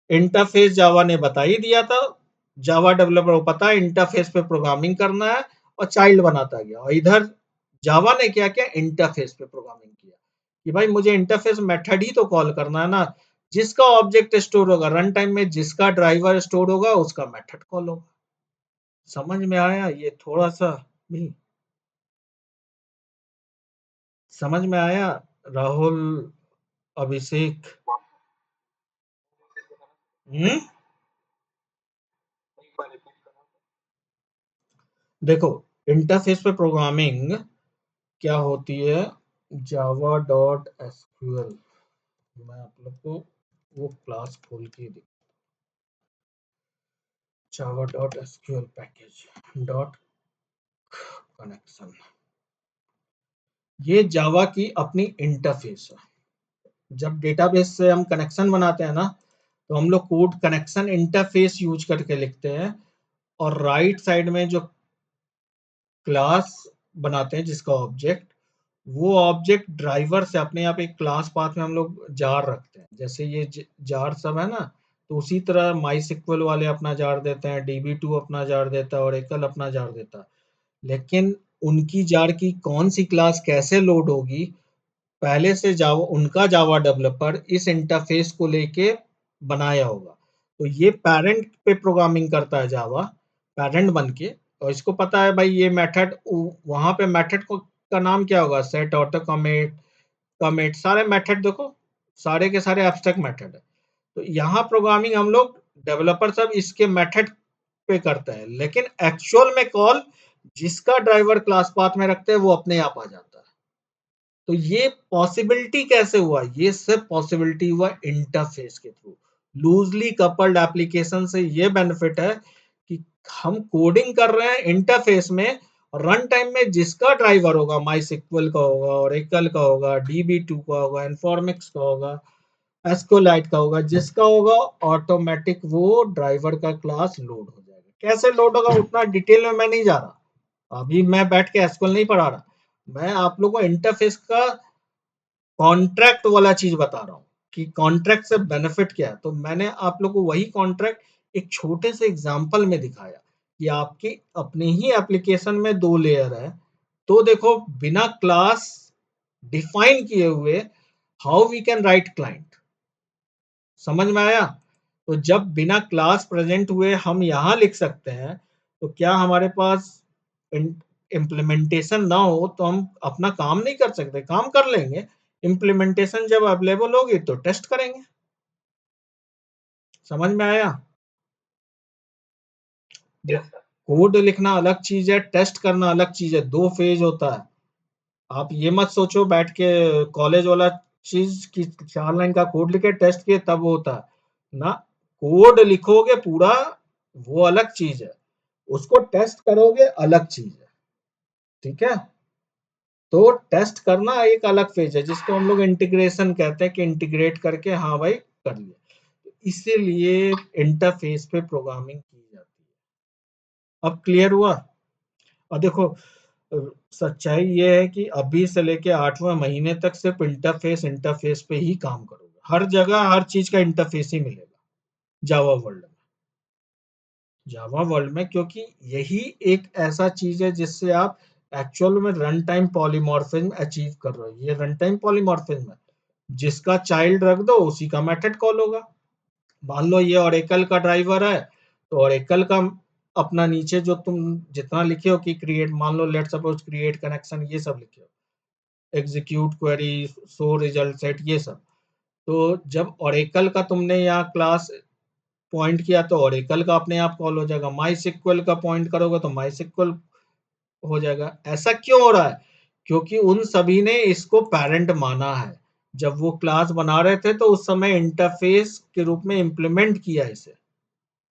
इंटरफेस जावा ने बता ही दिया था, जावा डेवलपर को पता है इंटरफेस पे प्रोग्रामिंग करना है और चाइल्ड बनाता गया। और इधर जावा ने क्या किया, इंटरफेस पे प्रोग्रामिंग किया कि भाई मुझे इंटरफेस मेथड ही तो कॉल करना है ना, जिसका ऑब्जेक्ट स्टोर होगा रन टाइम में, जिसका ड्राइवर स्टोर होगा उसका मेथड कॉल होगा। समझ में आया? ये थोड़ा सा भी समझ में आया राहुल, अभिषेक? हम्म देखो, इंटरफेस पे प्रोग्रामिंग क्या होती है, जावा डॉट एसक्यूएल। मैं आप लोग को वो क्लास खोल के दे, Java dot SQL package dot connection, ये जावा की अपनी इंटरफेस है। जब डेटाबेस से हम कनेक्शन बनाते हैं ना, तो हम लोग कोड कनेक्शन इंटरफेस यूज करके लिखते हैं, और राइट साइड में जो क्लास बनाते हैं जिसका ऑब्जेक्ट, वो ऑब्जेक्ट ड्राइवर से अपने आप एक क्लास पाथ में हम लोग जार रखते हैं। जैसे ये जार सब है ना, तो उसी तरह माई सिक्वल वाले अपना जार देते हैं, DB2 अपना जार देता है, ओरेकल अपना जार देता है। लेकिन उनकी जार की कौन सी क्लास कैसे लोड होगी, पहले से जावा उनका जावा डेवलपर इस इंटरफेस को लेके बनाया होगा। तो ये पैरेंट पे प्रोग्रामिंग करता है जावा, पैरेंट बन के, और इसको पता है भाई ये मेथड, वहां पे मेथड को का नाम क्या होगा, सेट, ऑटो कमिट, कमिट, सारे मेथड देखो, सारे के सारे एब्स्ट्रैक्ट मेथड है। तो यहाँ प्रोग्रामिंग हम लोग डेवलपर सब इसके मेथड पे करते हैं, लेकिन एक्चुअल में कॉल जिसका ड्राइवर क्लास पाथ में रखते हैं वो अपने आप आ जाता है। तो ये पॉसिबिलिटी कैसे हुआ, ये सिर्फ पॉसिबिलिटी हुआ इंटरफेस के थ्रू। लूजली कपल्ड एप्लीकेशन से ये बेनिफिट है कि हम कोडिंग कर रहे हैं इंटरफेस में, और रन टाइम में जिसका ड्राइवर होगा, माई सिक्वल का होगा, ओरेकल का होगा, DB2 का होगा, इन्फॉर्मिक्स का होगा, एस्कोलाइट का होगा, जिसका होगा ऑटोमेटिक वो ड्राइवर का क्लास लोड हो जाएगा। कैसे लोड होगा उतना डिटेल में मैं नहीं जा रहा, अभी मैं बैठ के एसक्यूएल नहीं पढ़ा रहा, मैं आप लोगों को इंटरफेस का कॉन्ट्रैक्ट वाला चीज बता रहा हूँ कि कॉन्ट्रैक्ट से बेनिफिट क्या है। तो मैंने आप लोग को वही कॉन्ट्रैक्ट एक छोटे से एग्जांपल में दिखाया कि आपकी अपने ही एप्लीकेशन में 2 लेयर है, तो देखो बिना क्लास डिफाइन किए हुए how we can write client. समझ में आया? तो जब बिना क्लास प्रेजेंट हुए हम यहाँ लिख सकते हैं, तो क्या हमारे पास इम्प्लीमेंटेशन ना हो तो हम अपना काम नहीं कर सकते? काम कर लेंगे, इम्प्लीमेंटेशन जब अवेलेबल होगी तो टेस्ट करेंगे। समझ में आया? Yes sir. कोड लिखना अलग चीज है, टेस्ट करना अलग चीज है, 2 फेज होता है। आप ये मत सोचो बैठ के कॉलेज वाला चीज की 4 लाइन का कोड लिखे टेस्ट किए तब होता है ना। कोड लिखोगे पूरा, वो अलग चीज है, उसको टेस्ट करोगे अलग चीज है। ठीक है? तो टेस्ट करना एक अलग फेज है, जिसको हम लोग इंटीग्रेशन कहते हैं कि इंटीग्रेट करके हाँ भाई कर लिया। इसीलिए इंटरफेस पे प्रोग्रामिंग की जाती है। अब क्लियर हुआ? और देखो, सच्चाई ये है कि अभी से लेके 8वें महीने तक सिर्फ इंटरफेस पे ही काम करोगे, हर जगह हर चीज का इंटरफेस ही मिलेगा जावा वर्ल्ड में। जावा वर्ल्ड में, क्योंकि यही एक ऐसा चीज है जिससे आप एक्चुअल में रन टाइम पॉलीमॉर्फिज्म अचीव कर रहे हो। ये रन टाइम पॉलीमॉर्फिज्म है, जिसका चाइल्ड रख दो उसी का मेथड कॉल होगा। मान लो ये ओरेकल का ड्राइवर है, तो ओरेकल का अपना नीचे जो तुम जितना लिखे हो कि क्रिएट, मान लो लेट सपोज क्रिएट कनेक्शन, ये सब लिखे हो, execute query, show result set, ये सब। तो जब ओरेकल का तुमने यहाँ क्लास पॉइंट किया तो ओरेकल का अपने आप कॉल हो जाएगा, माई सिक्वल का पॉइंट करोगे तो माई सिक्वल हो जाएगा। ऐसा क्यों हो रहा है? क्योंकि उन सभी ने इसको पैरेंट माना है। जब वो क्लास बना रहे थे तो उस समय इंटरफेस के रूप में इंप्लीमेंट किया इसे।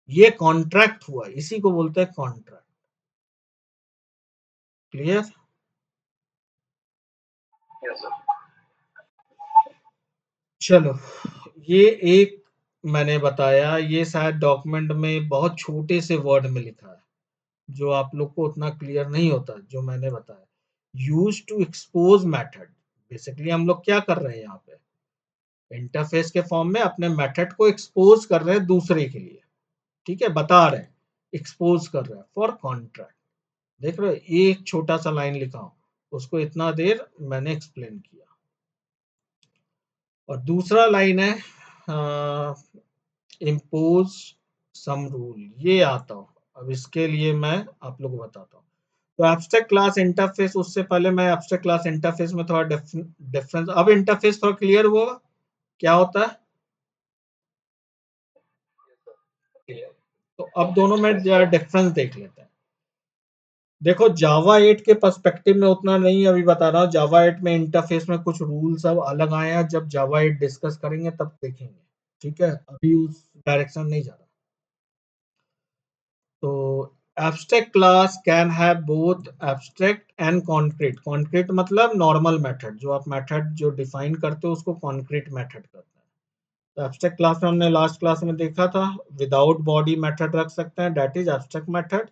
ये कॉन्ट्रैक्ट हुआ, इसी को बोलते हैं कॉन्ट्रैक्ट। क्लियर? Yes sir. चलो, ये एक मैंने बताया, ये शायद डॉक्यूमेंट में बहुत छोटे से वर्ड में लिखा है, जो आप लोग को उतना क्लियर नहीं होता जो मैंने बताया। Use to expose method, basically हम लोग क्या कर रहे हैं यहाँ पे, इंटरफेस के फॉर्म में अपने मेथड को एक्सपोज कर रहे हैं दूसरे के लिए, ठीक है, बता रहे हैं, एक्सपोज कर रहे हैं फॉर कॉन्ट्रैक्ट। देख रहे हो, एक छोटा सा लाइन लिखा हूं, उसको इतना देर मैंने एक्सप्लेन किया। और दूसरा लाइन है इम्पोज सम रूल, ये आता हूं। अब इसके लिए मैं आप लोगों को बताता हूँ। तो एब्स्ट्रैक्ट क्लास इंटरफेस, उससे पहले मैं एब्स्ट्रैक्ट क्लास इंटरफेस में थोड़ा डिफरेंस, अब इंटरफेस थोड़ा क्लियर हुआ क्या होता है। तो अब दोनों में डिफरेंस देख लेते हैं। देखो जावा 8 के पर्सपेक्टिव में उतना नहीं अभी बता रहा हूँ, जावा 8 में इंटरफेस में कुछ रूल सब अलग आए हैं, जब जावा 8 डिस्कस करेंगे तब देखेंगे, ठीक है, अभी उस डायरेक्शन नहीं जा रहा। तो abstract class can have both abstract and concrete. Concrete मतलब नॉर्मल मेथड, जो आप मेथड जो डिफाइन करते हो उसको कॉन्क्रीट मेथड कहते हैं। तो एब्स्ट्रैक्ट क्लास में हमने लास्ट क्लास में देखा था, विदाउट बॉडी मेथड रख सकते हैं, दैट इज एब्स्ट्रैक्ट मेथड,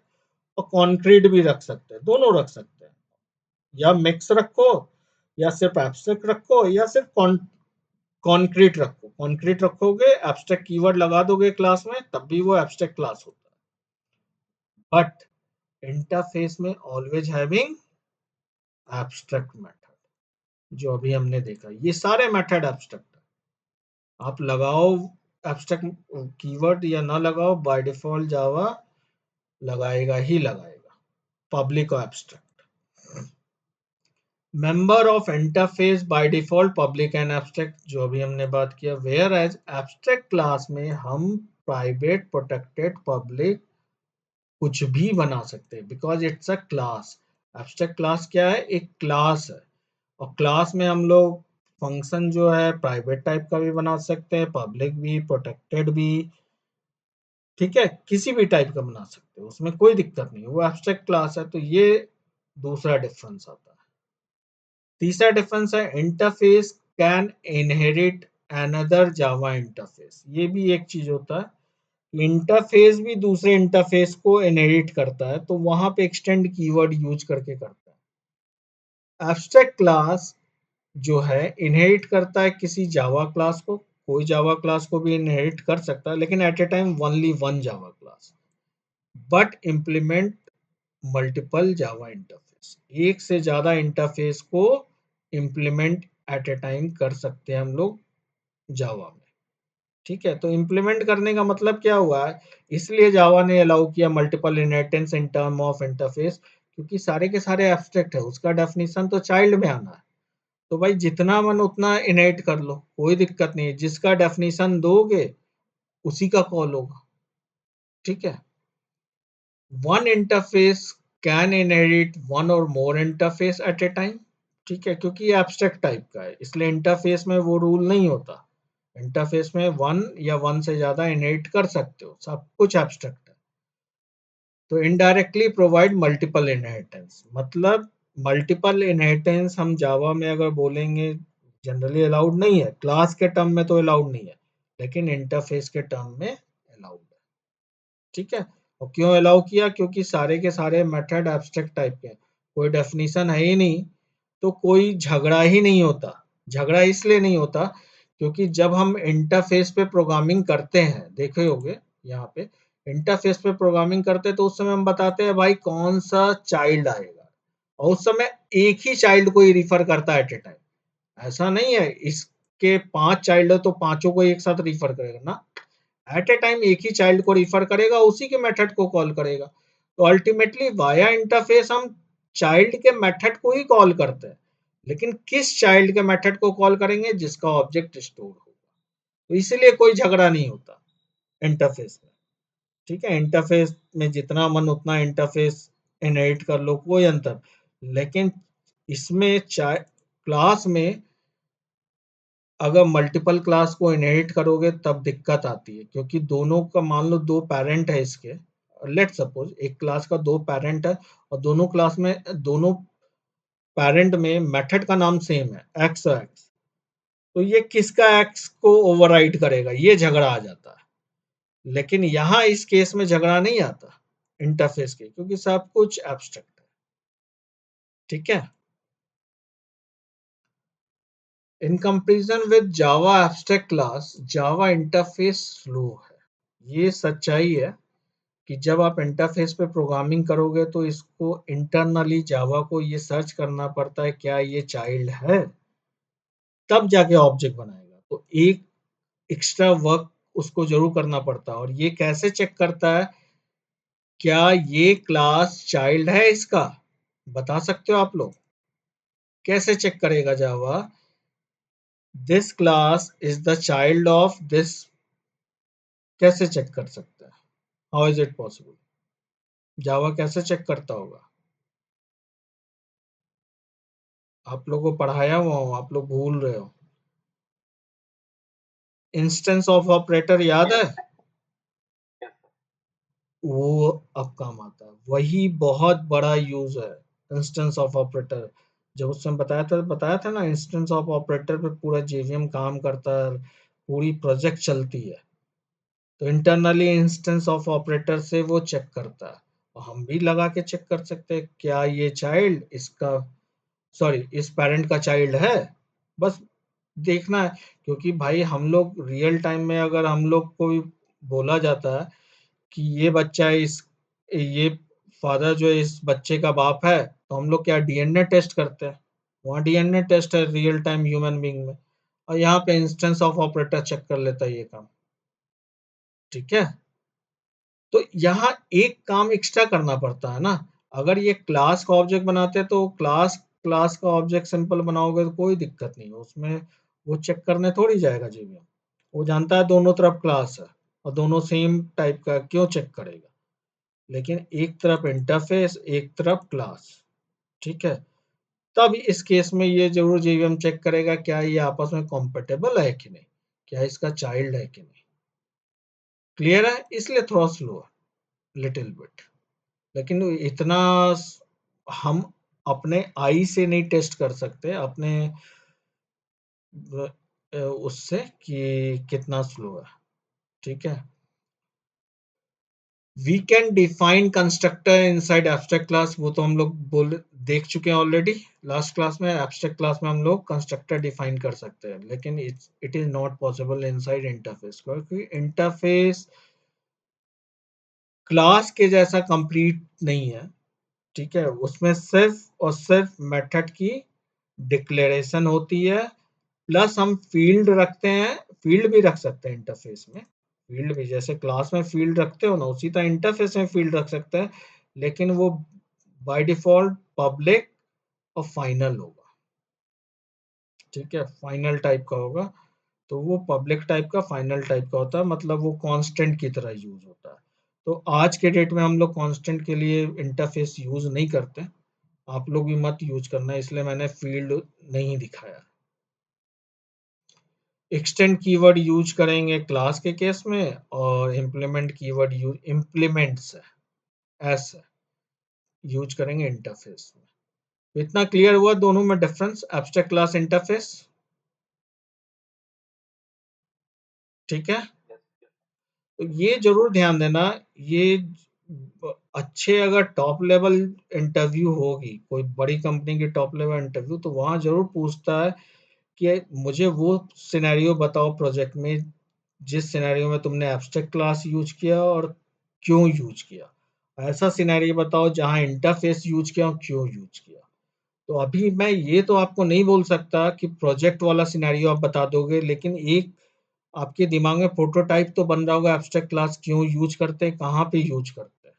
और कॉन्क्रीट भी रख सकते हैं, दोनों रख सकते हैं, या मिक्स रखो, या सिर्फ एब्स्ट्रैक्ट रखो, या सिर्फ कॉन्क्रीट रखो। कॉन्क्रीट रखोगे, एब्स्ट्रैक्ट कीवर्ड लगा दोगे क्लास में, तब भी वो एब्स्ट्रैक्ट क्लास होता है। बट इंटरफेस में ऑलवेज हैविंग एब्स्ट्रैक्ट मेथड, जो अभी हमने देखा, ये सारे मेथड एब्स्ट्रैक्ट है। आप लगाओ एब्स्ट्रैक्ट कीवर्ड या ना लगाओ, बाय डिफॉल्ट जावा लगाएगा ही लगाएगा, पब्लिक और abstract. Member of interface by default public and abstract, जो अभी हमने बात किया। वेयर एज एब्स्ट्रैक्ट क्लास में हम प्राइवेट, प्रोटेक्टेड, पब्लिक कुछ भी बना सकते हैं, because it's a class. Abstract class क्या है, एक क्लास है, और क्लास में हम लोग फंक्शन जो है प्राइवेट टाइप का भी बना सकते हैं, पब्लिक भी, प्रोटेक्टेड भी, ठीक है, किसी भी टाइप का बना सकते हो, उसमें कोई दिक्कत नहीं है, वो एब्स्ट्रैक्ट क्लास है। तो ये दूसरा डिफरेंस आता है। तीसरा डिफरेंस है interface can inherit another Java interface. ये भी एक चीज होता है, इंटरफेस भी दूसरे इंटरफेस को इनहेरिट करता है, तो वहां पे एक्सटेंड कीवर्ड यूज करके करता है। एब्स्ट्रैक्ट क्लास जो है इनहेरिट करता है किसी जावा क्लास को, कोई जावा क्लास को भी इनहेरिट कर सकता है, लेकिन at a time only one Java class, but implement multiple Java interface. एक से ज्यादा इंटरफेस को इम्प्लीमेंट एट ए टाइम कर सकते हैं हम लोग जावा में, ठीक है। तो इम्प्लीमेंट करने का मतलब क्या हुआ है, इसलिए जावा ने अलाउ किया multiple inheritance in term of interface, क्योंकि सारे के सारे एब्स्ट्रैक्ट है, उसका डेफिनेशन तो चाइल्ड में आना है। तो भाई जितना मन उतना इनहेरिट कर लो, कोई दिक्कत नहीं है, जिसका डेफिनेशन दोगे उसी का कॉल होगा, ठीक है। One interface can inherit one और मोर इंटरफेस एट ए टाइम, ठीक है, क्योंकि ये एब्स्ट्रैक्ट टाइप का है, इसलिए इंटरफेस में वो रूल नहीं होता। इंटरफेस में वन या वन से ज्यादा इनहेरिट कर सकते हो, सब कुछ एब्स्ट्रैक्ट है। तो इनडायरेक्टली प्रोवाइड मल्टीपल इनहेरिटेंस, मतलब मल्टीपल इनहेरिटेंस हम जावा में अगर बोलेंगे जनरली अलाउड नहीं है, क्लास के टर्म में तो अलाउड नहीं है, लेकिन इंटरफेस के टर्म में अलाउड है, ठीक है। और क्यों अलाउ किया, क्योंकि सारे के सारे मेथड एब्स्ट्रैक्ट टाइप के हैं, कोई डेफिनेशन है ही नहीं, तो कोई झगड़ा ही नहीं होता। झगड़ा इसलिए नहीं होता क्योंकि जब हम इंटरफेस पे प्रोग्रामिंग करते हैं, देखे होंगे यहाँ पे, इंटरफेस पे प्रोग्रामिंग करते हैं तो उस समय हम बताते हैं भाई कौन सा चाइल्ड आएगा, और उस समय एक ही चाइल्ड को ही रिफर करता है एट ए टाइम। ऐसा नहीं है इसके 5 चाइल्ड है तो पांचों को एक साथ रिफर करेगा ना, एट ए टाइम एक ही चाइल्ड को रिफर करेगा, उसी के मेथड को कॉल करेगा। तो अल्टीमेटली वाया इंटरफेस हम चाइल्ड के मेथड को ही कॉल करते हैं, लेकिन किस चाइल्ड के मेथड को कॉल करेंगे, जिसका ऑब्जेक्ट स्टोर होगा। तो इसलिए कोई झगड़ा नहीं होता इंटरफेस में, ठीक है। इंटरफेस में जितना मन उतना इंटरफेस इनहेरिट कर लो, कोई अंतर, लेकिन इसमें क्लास में अगर मल्टीपल क्लास को इनहेरिट करोगे तब दिक्कत आती है, क्योंकि दोनों का मान लो दो पेरेंट है इसके, लेट सपोज एक क्लास का दो पेरेंट है, और दोनों क्लास में दोनों पेरेंट में मेथड का नाम सेम है, एक्स और एक्स, तो ये किसका एक्स को ओवरराइड करेगा, ये झगड़ा आ जाता है। लेकिन यहाँ इस केस में झगड़ा नहीं आता इंटरफेस के, क्योंकि सब कुछ एब्स्ट्रैक्ट है, ठीक है। In comparison with Java abstract class, Java interface slow है। ये सच्चाई है कि जब आप इंटरफेस पे प्रोग्रामिंग करोगे तो इसको इंटरनली जावा को ये सर्च करना पड़ता है क्या ये चाइल्ड है, तब जाके ऑब्जेक्ट बनाएगा। तो एक एक्स्ट्रा वर्क उसको ज़रूर करना पड़ता है। और ये कैसे चेक करता है, क्या ये क्लास चाइल्ड है इसका? बता सकते हो आप लोग? कैसे चेक करेगा Java? This class is the child of this, कैसे चेक कर सकता है? How is it possible? Java कैसे चेक करता होगा? आप लोगों को पढ़ाया हुआ हूँ, आप लोग भूल रहे हो। इंस्टेंस ऑफ ऑपरेटर याद है? Yes sir. वो अब काम आता है। वही बहुत बड़ा यूज़ है, इंस्टेंस ऑफ ऑपरेटर। जब उस समय बताया था ना, इंस्टेंस ऑफ ऑपरेटर पे पूरा जेवीएम काम करता है, पूरी प्रोजेक्ट चलती है। तो इंटरनली इंस्टेंस ऑफ ऑपरेटर से वो चेक करता है। और हम भी लगा के चेक कर सकते हैं, क्या ये चाइल्ड इसका, सॉरी इस पैरेंट का चाइल्ड है? बस देखना है। क्योंकि भाई हम लोग रियल टाइम में अगर हम लोग को भी बोला जाता है कि ये बच्चा इस, ये फादर जो है इस बच्चे का बाप है, तो हम लोग क्या डीएनए टेस्ट करते हैं? वहाँ डीएनए टेस्ट है रियल टाइम ह्यूमन बीइंग में। और यहाँ पे इंस्टेंस ऑफ ऑपरेटर चेक कर लेता है ये काम। ठीक है? तो यहाँ एक काम एक्स्ट्रा करना पड़ता है ना। अगर ये क्लास का ऑब्जेक्ट बनाते हैं तो क्लास क्लास का ऑब्जेक्ट सिंपल बनाओगे तो कोई दिक्कत नहीं है उसमें। वो चेक करने थोड़ी जाएगा जीवीएम। वो जानता है दोनों तरफ क्लास है और दोनों सेम टाइप का, क्यों चेक करेगा? लेकिन एक तरफ इंटरफेस, एक तरफ क्लास। ठीक है? तब इस केस में ये जरूर जीवीएम चेक करेगा क्या ये आपस में कॉम्पेटेबल है कि नहीं, क्या इसका चाइल्ड है कि नहीं। क्लियर है? इसलिए थोड़ा स्लो है, लिटिल बिट। लेकिन इतना हम अपने आई से नहीं टेस्ट कर सकते अपने उससे कि कितना स्लो है। ठीक है? We can define constructor inside abstract class, वो तो हम लोग बोल देख चुके हैं ऑलरेडी लास्ट क्लास में। एब्स्ट्रैक्ट क्लास में हम लोग कंस्ट्रक्टर डिफाइन कर सकते हैं, लेकिन it is not possible inside interface, क्योंकि इंटरफेस क्लास के जैसा कंप्लीट नहीं है। ठीक है? उसमें सिर्फ और सिर्फ मेथड की डिक्लेरेशन होती है, प्लस हम फील्ड रखते हैं। फील्ड भी रख सकते हैं इंटरफेस में। फील्ड भी जैसे क्लास में फील्ड रखते हो ना, उसी तरह इंटरफेस में फील्ड रख सकते हैं, लेकिन वो बाय डिफॉल्ट पब्लिक और फाइनल होगा। ठीक है? फाइनल टाइप का होगा। तो वो पब्लिक टाइप का, फाइनल टाइप का होता है, मतलब वो कांस्टेंट की तरह यूज होता है। तो आज के डेट में हम लोग कांस्टेंट के लिए इंटरफेस यूज नहीं करते। आप लोग भी मत यूज करना, इसलिए मैंने फील्ड नहीं दिखाया। एक्सटेंड कीवर्ड यूज करेंगे क्लास के केस में, और implement keyword use, implements S use करेंगे इंटरफेस में। इतना क्लियर हुआ दोनों में डिफरेंस, एब्स्ट्रैक्ट क्लास, इंटरफेस। ठीक है? Yes yes. तो ये जरूर ध्यान देना। ये अच्छे अगर टॉप लेवल इंटरव्यू होगी, कोई बड़ी कंपनी की टॉप लेवल इंटरव्यू, तो वहां जरूर पूछता है कि मुझे वो सिनेरियो बताओ प्रोजेक्ट में जिस सिनेरियो में तुमने एब्स्ट्रैक्ट क्लास यूज किया और क्यों यूज किया। ऐसा सिनेरियो बताओ जहां इंटरफेस यूज किया और क्यों यूज किया। तो अभी मैं ये तो आपको नहीं बोल सकता कि प्रोजेक्ट वाला सिनेरियो आप बता दोगे, लेकिन एक आपके दिमाग में प्रोटोटाइप तो बन रहा होगा, एब्स्ट्रैक्ट क्लास क्यों यूज करते हैं, कहाँ पे यूज करते हैं,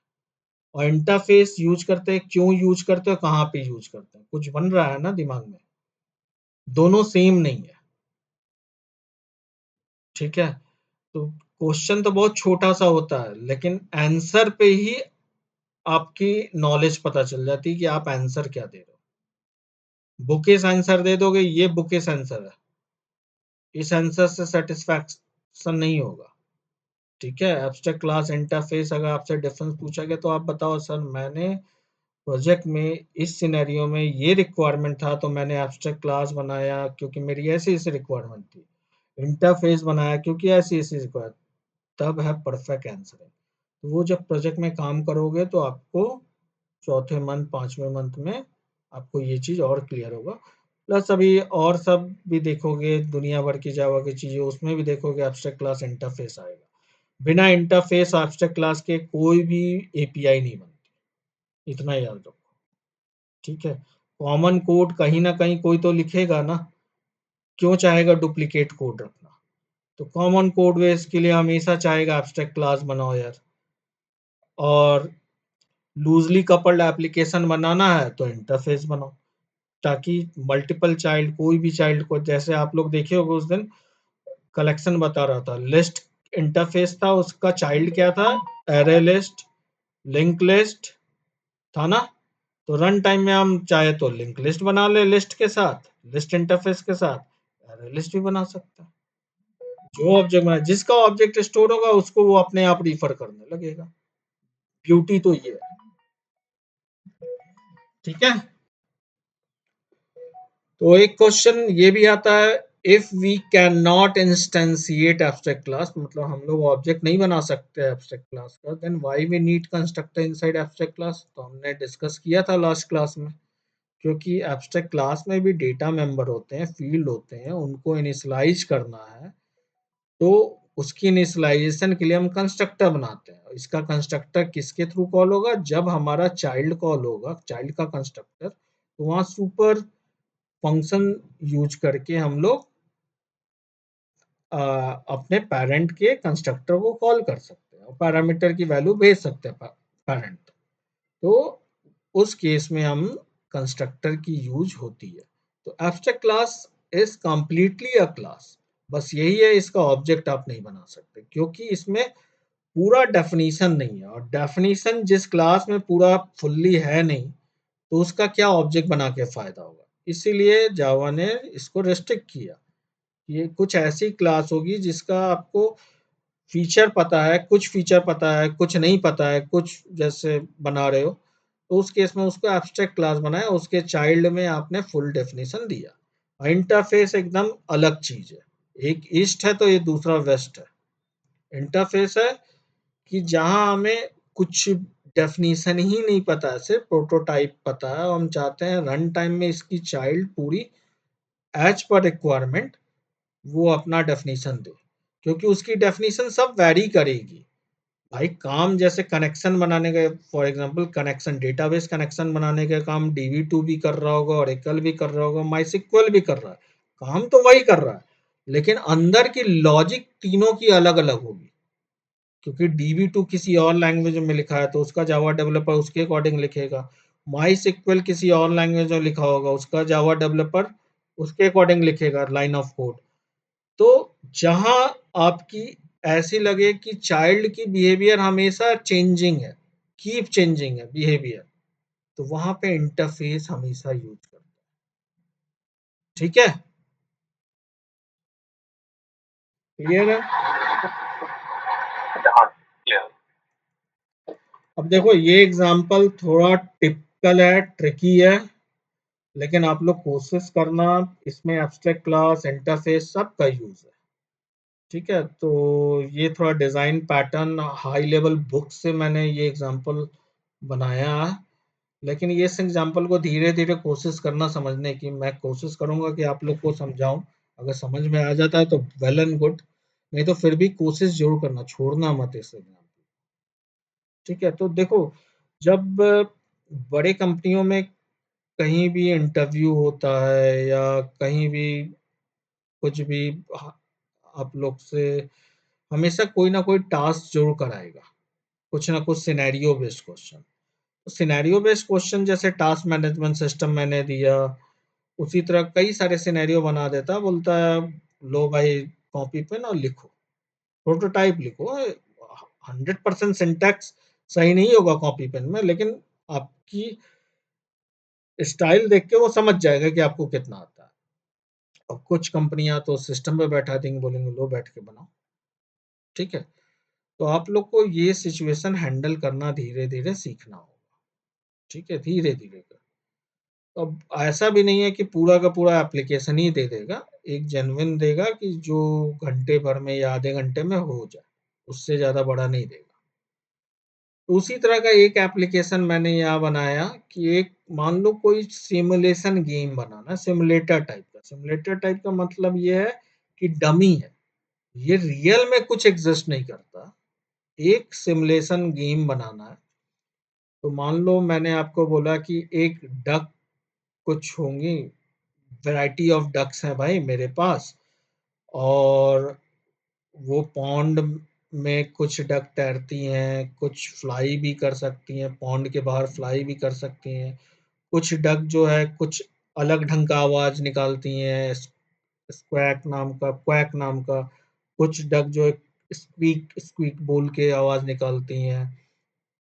और इंटरफेस यूज करते हैं क्यों यूज करते हैं, कहाँ पे यूज करते हैं, कुछ बन रहा है ना दिमाग में। दोनों सेम नहीं है। ठीक है? तो क्वेश्चन तो बहुत छोटा सा होता है, लेकिन आंसर पे ही आपकी नॉलेज पता चल जाती है कि आप आंसर क्या दे रहे हो। बुकेस आंसर दे दोगे, ये बुकेस आंसर है, इस आंसर से सेटिस्फैक्शन नहीं होगा। ठीक है? एब्स्ट्रैक्ट क्लास, इंटरफेस, अगर आपसे डिफरेंस पूछा गया तो आप बताओ सर मैंने प्रोजेक्ट में इस सिनेरियो में ये रिक्वायरमेंट था तो मैंने एब्स्ट्रैक्ट क्लास बनाया क्योंकि मेरी ऐसी ऐसी रिक्वायरमेंट थी, इंटरफेस बनाया क्योंकि ऐसी ऐसी रिक्वायरमेंट, तब है परफेक्ट आंसर। तो वो जब प्रोजेक्ट में काम करोगे तो आपको चौथे मंथ, पांचवें मंथ में आपको ये चीज और क्लियर होगा। प्लस अभी और सब भी देखोगे दुनिया भर की जावा की चीज़ें, उसमें भी देखोगे एब्स्ट्रैक्ट क्लास इंटरफ़ेस आएगा। बिना इंटरफ़ेस एब्स्ट्रैक्ट क्लास के कोई भी एपीआई नहीं बनती, इतना याद रखो, ठीक है? कॉमन कोड कहीं न कहीं कोई तो लिखेगा ना, क्यों चाहेगा डुप्लीकेट कोड रखना? तो कॉमन कोड बेस के लिए हमेशा चाहेगा एब्स्ट्रैक्ट क्लास बनाओ यार। और लूज़ली कपल्ड एप्लीकेशन बनाना है तो इंटरफ़ेस बनाओ, ताकि मल्टीपल चाइल्ड कोई भी चाइल्ड को, जैसे आप लोग देखे होंगे उस दिन कलेक्शन बता रहा था, लिस्ट इंटरफ़ेस था, उसका चाइल्ड क्या था? एरे लिस्ट, लिंक लिस्ट था ना? तो रन टाइम में हम चाहे तो लिंक लिस्ट बना ले लिस्ट के साथ, लिस्ट इंटरफ़ेस के साथ, एरे लिस्ट भी बना सकते हैं। जो ऑब्जेक्ट बनाए, जिसका ऑब्जेक्ट स्टोर होगा उसको वो अपने आप रिफर करने लगेगा। ब्यूटी तो ये है, ठीक है? तो एक क्वेश्चन ये भी आता है, if we can not instantiate abstract class, मतलब हम लोग ऑब्जेक्ट नहीं बना सकते एब्स्ट्रैक्ट क्लास का, then why we need constructor inside abstract class. तो हमने डिस्कस किया था लास्ट क्लास में, क्योंकि एब्स्ट्रैक्ट क्लास में भी डेटा मेंबर होते हैं, फील्ड होते हैं, उनको इनिशियलाइज करना है, तो उसकी इनिशियलाइजेशन के लिए हम कंस्ट्रक्टर बनाते हैं। इसका कंस्ट्रक्टर किसके थ्रू कॉल होगा? जब हमारा चाइल्ड कॉल होगा, चाइल्ड का कंस्ट्रक्टर, तो वहाँ सुपर फंक्शन यूज करके हम लोग अपने पैरेंट के कंस्ट्रक्टर को कॉल कर सकते हैं और पैरामीटर की वैल्यू भेज सकते हैं पैरेंट। तो उस केस में हम कंस्ट्रक्टर की यूज होती है। तो abstract class is completely a class, बस यही है, इसका ऑब्जेक्ट आप नहीं बना सकते क्योंकि इसमें पूरा डेफिनेशन नहीं है, और डेफिनेशन जिस क्लास में पूरा फुल्ली है नहीं, तो उसका क्या ऑब्जेक्ट बना के फायदा होगा। इसीलिए जावा ने इसको रेस्ट्रिक्ट किया। ये कुछ ऐसी क्लास होगी जिसका आपको फीचर पता है, कुछ फीचर पता है, कुछ नहीं पता है, कुछ जैसे बना रहे हो, तो उस केस में उसको एब्स्ट्रैक्ट क्लास बनाया, उसके चाइल्ड में आपने फुल डेफिनेशन दिया। और इंटरफेस एकदम अलग चीज है, एक ईस्ट है तो ये दूसरा वेस्ट है। इंटरफेस है कि जहां हमें कुछ डेफिनेशन ही नहीं पता है, सिर्फ प्रोटोटाइप पता है, और हम चाहते हैं रन टाइम में इसकी चाइल्ड पूरी एज पर रिक्वायरमेंट वो अपना डेफिनेशन दे, क्योंकि उसकी डेफिनेशन सब वैरी करेगी। भाई काम जैसे कनेक्शन बनाने का, for example connection, database connection बनाने का काम DB2 भी कर रहा होगा, ओरेकल भी कर रहा होगा, माईएसक्यूएल भी कर रहा है, काम तो वही कर रहा है, लेकिन अंदर की लॉजिक तीनों की अलग अलग होगी, क्योंकि DB2 किसी और लैंग्वेज में लिखा है तो उसका जावा डेवलपर उसके अकॉर्डिंग लिखेगा, माईएसक्यूएल किसी और लैंग्वेज में लिखा होगा, उसका जावा डेवलपर उसके अकॉर्डिंग लिखेगा लाइन ऑफ कोड। तो जहां आपकी ऐसी लगे कि चाइल्ड की बिहेवियर हमेशा चेंजिंग है, कीप चेंजिंग है बिहेवियर, तो वहां पे इंटरफेस हमेशा यूज करते हैं, ठीक है? क्लियर है? हाँ, क्लियर। अब देखो ये एग्जांपल थोड़ा टिपिकल है, ट्रिकी है, लेकिन आप लोग कोशिश करना, इसमें एब्स्ट्रैक्ट क्लास इंटरफेस सब का यूज है, ठीक है? तो ये थोड़ा design pattern high level book से मैंने ये एग्जांपल बनाया है, लेकिन ये इस एग्जाम्पल को धीरे धीरे कोशिश करना समझने की, मैं कोशिश करूंगा कि आप लोग को समझाऊं, अगर समझ में आ जाता है तो वेल एंड गुड, नहीं तो फिर भी कोशिश जरूर करना, छोड़ना मत इस एग्जाम्पल, ठीक है? तो देखो, जब बड़े कंपनियों में कहीं भी इंटरव्यू होता है या कहीं भी कुछ भी, आप लोग से हमेशा कोई ना कोई टास्क जरूर कराएगा, कुछ ना कुछ सिनेरियो बेस्ड क्वेश्चन। तो सिनेरियो बेस्ड क्वेश्चन जैसे टास्क मैनेजमेंट सिस्टम मैंने दिया, उसी तरह कई सारे सिनेरियो बना देता, बोलता है लो भाई कॉपी पेन और लिखो, प्रोटोटाइप लिखो। 100% सिंटैक्स सही नहीं होगा कॉपी पेन में, लेकिन आपकी स्टाइल देख के वो समझ जाएगा कि आपको कितना आता है। और कुछ कंपनियां तो सिस्टम पे बैठा देंगे, बोलेंगे लो बैठ के बनाओ, ठीक है? तो आप लोग को ये सिचुएशन हैंडल करना धीरे धीरे सीखना होगा, ठीक है? धीरे धीरे कर, अब ऐसा भी नहीं है कि पूरा का पूरा एप्लीकेशन ही दे देगा, एक जेन्युइन देगा कि जो घंटे भर में या आधे घंटे में हो जाए, उससे ज़्यादा बड़ा नहीं देगा। उसी तरह का एक एप्लीकेशन मैंने यहाँ बनाया कि एक मान लो कोई सिमुलेशन गेम बनाना, सिमुलेटर टाइप का। सिमुलेटर टाइप का मतलब ये है कि डमी है, ये रियल में कुछ एग्जिस्ट नहीं करता, एक सिमुलेशन गेम बनाना है। तो मान लो मैंने आपको बोला कि एक डक कुछ होंगी, वैरायटी ऑफ डक्स हैं भाई मेरे पास, और वो पॉन्ड में कुछ डक तैरती हैं, कुछ फ्लाई भी कर सकती हैं, पॉन्ड के बाहर फ्लाई भी कर सकती हैं। कुछ डक जो है कुछ अलग ढंग का आवाज निकालती हैं, क्वैक नाम का। कुछ डक जो है स्क्वीक स्क्वीक बोल के आवाज निकालती हैं।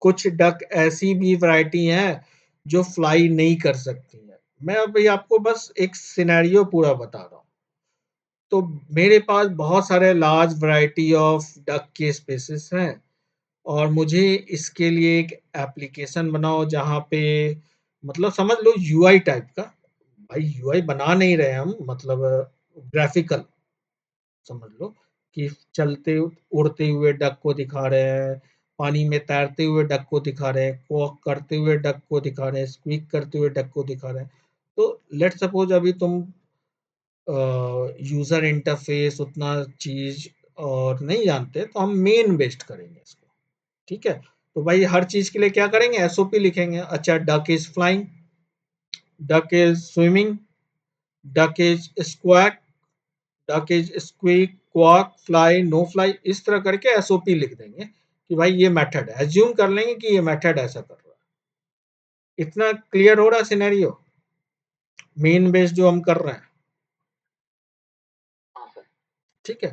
कुछ डक ऐसी भी वैरायटी हैं जो फ्लाई नहीं कर सकती हैं। मैं अभी आपको बस एक सिनेरियो पूरा बता रहा हूँ। तो मेरे पास बहुत सारे लार्ज वैरायटी ऑफ डक के स्पेसिस हैं, और मुझे इसके लिए एक एप्लीकेशन बनाओ जहाँ पे मतलब समझ लो यूआई टाइप का। भाई यूआई बना नहीं रहे हम, मतलब ग्राफिकल समझ लो कि चलते उड़ते हुए डक को दिखा रहे हैं, पानी में तैरते हुए डक को दिखा रहे हैं, क्वॉक करते हुए डक को दिखा रहे हैं, स्क्वीक करते हुए डक को दिखा रहे हैं। तो लेट सपोज अभी तुम यूजर इंटरफेस उतना चीज और नहीं जानते, तो हम मेन बेस्ड करेंगे इसको। ठीक है, तो भाई हर चीज के लिए क्या करेंगे, एसओपी लिखेंगे। अच्छा, duck is flying, duck is swimming, duck is squawk, duck is squeak, quack, fly, no fly, इस तरह करके एसओपी लिख देंगे कि भाई ये मेथड है। एज्यूम कर लेंगे कि ये मेथड ऐसा कर रहा है। इतना क्लियर हो रहा है सिनेरियो, मेन बेस जो हम कर रहे हैं। हाँ सर। ठीक है,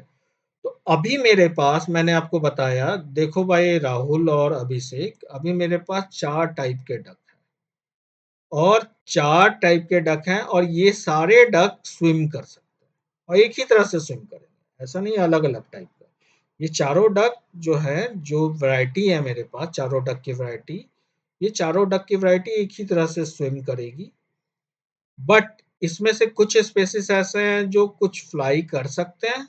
तो अभी मेरे पास मैंने आपको बताया, देखो भाई राहुल और अभिषेक, अभी मेरे पास 4 टाइप के डक हैं, और 4 टाइप के डक हैं, और ये सारे डक स्विम कर सकते हैं, और एक ही तरह से स्विम करेंगे, ऐसा नहीं अलग-अलग टाइप का। ये चारों डक जो है, जो वैरायटी है मेरे पास, चारों डक की वैरायटी, ये चारों डक की वैरायटी एक ही तरह से स्विम करेगी। बट इसमें से कुछ स्पेसिस ऐसे हैं जो कुछ फ्लाई कर सकते हैं,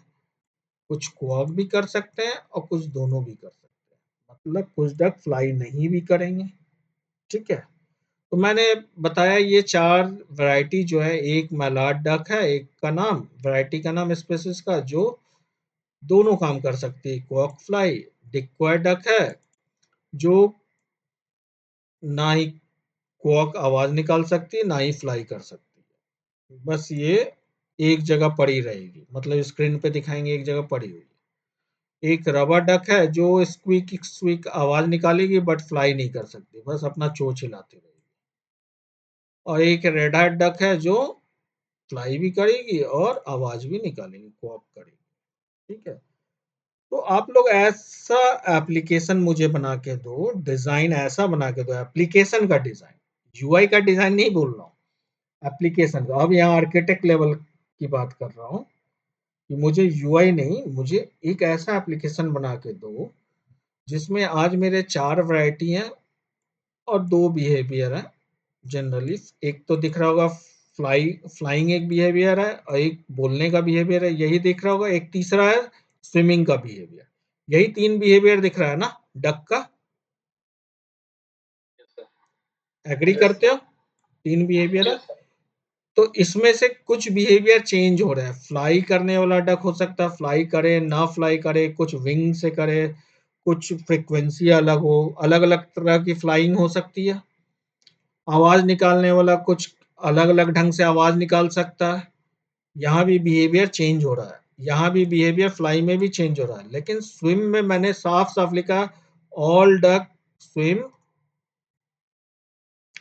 कुछ क्वाक भी कर सकते हैं, और कुछ दोनों भी कर सकते हैं। मतलब कुछ डक फ्लाई नहीं भी करेंगे। ठीक है, तो मैंने बताया ये 4 वैरायटी जो है, एक मैलार्ड डक है, एक का नाम वैरायटी का नाम स्पेसिस का, जो दोनों काम कर सकती है, क्वाक फ्लाई। डिक्वाय डक है जो ना ही क्वाक आवाज निकाल सकती है, ना ही फ्लाई कर सकती है, बस ये एक जगह पड़ी रहेगी, मतलब स्क्रीन पे दिखाएंगे एक जगह पड़ी हुई। एक रबर डक है जो स्क्वीक स्क्वीक आवाज निकालेगी बट फ्लाई नहीं कर सकती, बस अपना चोंच हिलाती रहेगी। और एक रेड हेड डक है जो फ्लाई भी करेगी और आवाज भी निकालेगी, क्वाक करेगी। ठीक है, तो आप लोग ऐसा एप्लीकेशन मुझे बना के दो, डिजाइन ऐसा बना के दो, एप्लीकेशन का डिजाइन, यूआई का डिजाइन नहीं बोल रहा हूँ, एप्लीकेशन का। अब यहाँ आर्किटेक्ट लेवल की बात कर रहा हूँ कि मुझे यूआई नहीं, मुझे एक ऐसा एप्लीकेशन बना के दो जिसमें आज मेरे 4 वैरायटी हैं और 2 बिहेवियर हैं जनरली। एक तो दिख रहा होगा, फ्लाइंग एक बिहेवियर है, और एक बोलने का बिहेवियर है, यही दिख रहा होगा। एक तीसरा है स्विमिंग का बिहेवियर। यही 3 बिहेवियर दिख रहा है ना डक का? Yes sir. एग्री करते हो? 3 बिहेवियर है। Yes sir. तो इसमें से कुछ बिहेवियर चेंज हो रहा है। फ्लाई करने वाला डक हो सकता है फ्लाई करे, ना फ्लाई करे, कुछ विंग से करे, कुछ फ्रीक्वेंसी अलग हो, अलग-अलग तरह की फ्लाइंग हो सकती है। आवाज निकालने वाला कुछ अलग-अलग ढंग से आवाज निकाल सकता है। यहाँ भी बिहेवियर चेंज हो रहा है। यहाँ भी बिहेवियर फ्लाई में भी चेंज हो रहा है। लेकिन स्विम में मैंने साफ-साफ लिखा, ऑल डक स्विम,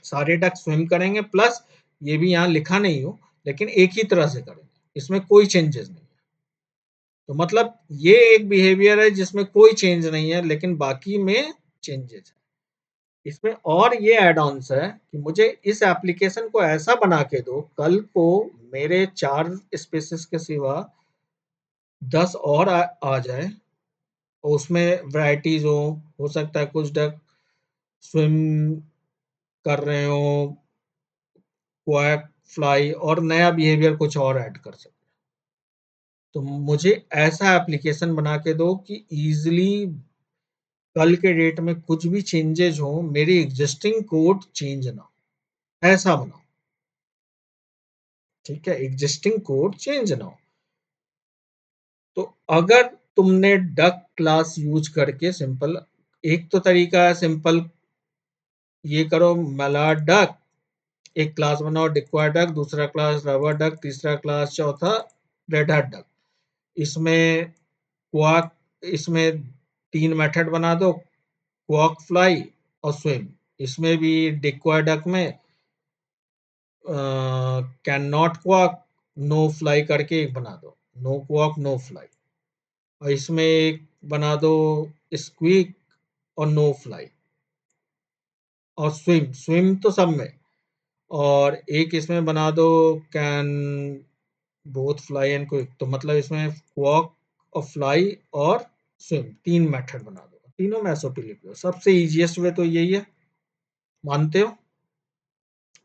सारे डक स्विम करेंगे, प्लस ये भी यहाँ लिखा नहीं हो, लेकिन एक ही तरह से करेंगे, इसमें कोई चेंजेस नहीं है। तो मतलब ये एक बिहेवियर है जिसमें कोई चेंज नहीं है, लेकिन बाकी में चेंजेस है। इसमें और ये ऐड ऑन्स है कि मुझे इस एप्लीकेशन को ऐसा बना के दो, कल को मेरे 4 स्पेसिस के सिवा 10 और आ जाए, और उसमें वैरायटीज हो सकता है कुछ डक स्विम कर रहे हो, क्वैक, फ्लाई, और नया बिहेवियर कुछ और ऐड कर सकते हैं। तो मुझे ऐसा एप्लीकेशन बना के दो कि इजीली कल के डेट में कुछ भी चेंजेज हो, मेरी एग्जिस्टिंग कोड चेंज ना हो, ऐसा बनाओ। ठीक है, एग्जिस्टिंग कोड चेंज ना हो। तो अगर तुमने डक क्लास यूज करके सिंपल, एक तो तरीका है सिंपल, ये करो मैलाड डक, एक क्लास बनाओ डिक्वायर डक, दूसरा क्लास रबर डक, तीसरा क्लास चौथा रेड हैट डक। इसमें क्वाक, इसमें 3 मेथड बना दो, क्वाक, फ्लाई और स्विम। इसमें भी डिक्वायर डक में can not quack, no fly करके एक बना दो, नो क्वाक नो फ्लाई। और इसमें एक बना दो स्क्वीक और नो फ्लाई, और स्विम, स्विम तो सब में। और एक इसमें बना दो can both fly and quick, तो मतलब इसमें क्वाक और फ्लाई और स्विम 3 मेथड बना दो, तीनों में एसओपी लिख दो। सबसे इजीएस्ट वे तो यही है, मानते हो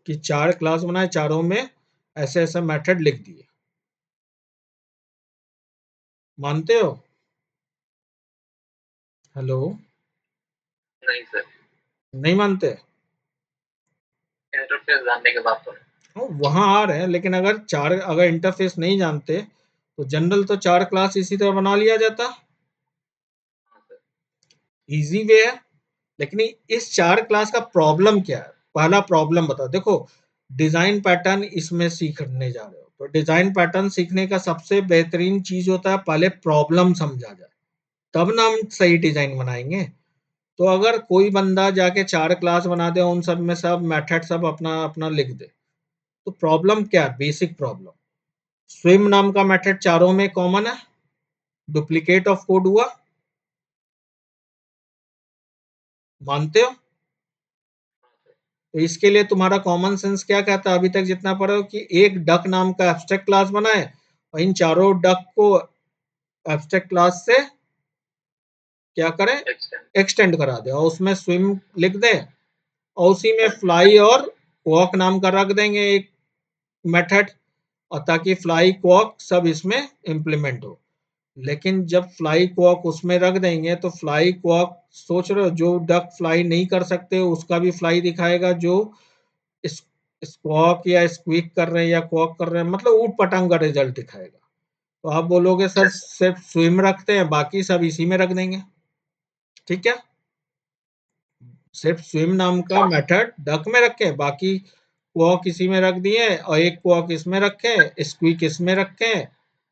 कि 4 क्लास बनाए, चारों में ऐसे ऐसे मेथड लिख दिए, मानते हो? हेलो, नहीं सर, नहीं मानते? इंटरफेस जानने के बाद तो वहां आ रहे हैं, लेकिन अगर इंटरफेस नहीं जानते तो जनरल तो 4 क्लास इसी तरह बना लिया जाता, हाँ सर। इजी वे है। लेकिन इस 4 क्लास का प्रॉब्लम क्या है? पहला प्रॉब्लम बताओ। देखो, डिजाइन पैटर्न इसमें सीखने जा रहे हो, तो डिजाइन पैटर्न सीखने का सबसे बेहतरीन चीज होता है पहले प्रॉब्लम समझा जाए, तब ना हम सही डिजाइन बनाएंगे। तो अगर कोई बंदा जाके 4 क्लास बना दे, उन सब में सब मेथड सब अपना अपना लिख दे, तो प्रॉब्लम क्या है? बेसिक प्रॉब्लम, स्विम नाम का मेथड चारों में कॉमन है, डुप्लीकेट ऑफ कोड हुआ, मानते हो? तो इसके लिए तुम्हारा कॉमन सेंस क्या कहता है, अभी तक जितना पढ़े हो, कि एक डक नाम का एब्स्ट्रैक्ट क्लास बनाए और इन चारों डक को एब्स्ट्रैक्ट क्लास से क्या करें, एक्सटेंड। एक्सटेंड करा दे, और उसमें स्विम लिख दें, और उसी में फ्लाई और वॉक नाम का रख देंगे एक मेथड, और ताकि फ्लाई क्वॉक सब इसमें इंप्लीमेंट हो। लेकिन जब फ्लाई क्वॉक उसमें रख देंगे तो फ्लाई क्वॉक, सोच रहे हो, जो डक फ्लाई नहीं कर सकते उसका भी फ्लाई दिखाएगा, जो स्क्वॉक या स्क्वीक कर रहे हैं या क्वॉक कर रहे हैं, मतलब ऊट पटांग का रिजल्ट दिखाएगा। तो आप बोलोगे सर सिर्फ स्विम रखते हैं, बाकी सब इसी में रख देंगे। ठीक है, सिर्फ स्विम नाम का मेथड डक में रखे, बाकी क्वॉक इसी में रख दिए, और एक क्वॉक इसमें रखे, स्क्वीक इसमें रखे,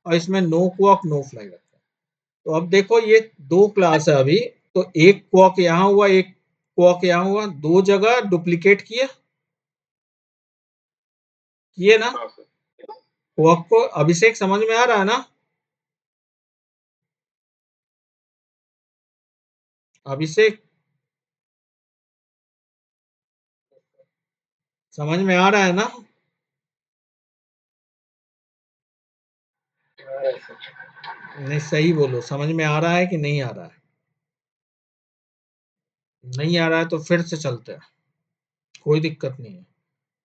और इसमें नो क्वॉक नो फ्लाई रखे। तो अब देखो, ये 2 क्लास है अभी, तो एक क्वॉक यहाँ हुआ, एक क्वॉक यहाँ हुआ, 2 जगह डुप्लीकेट किए, किए ना? हाँ सर। क्वॉक को अभिषेक समझ में आ रहा है ना? अभिषेक समझ में आ रहा है ना? नहीं, सही बोलो, समझ में आ रहा है कि नहीं आ रहा है? नहीं आ रहा है तो फिर से चलते हैं, कोई दिक्कत नहीं है,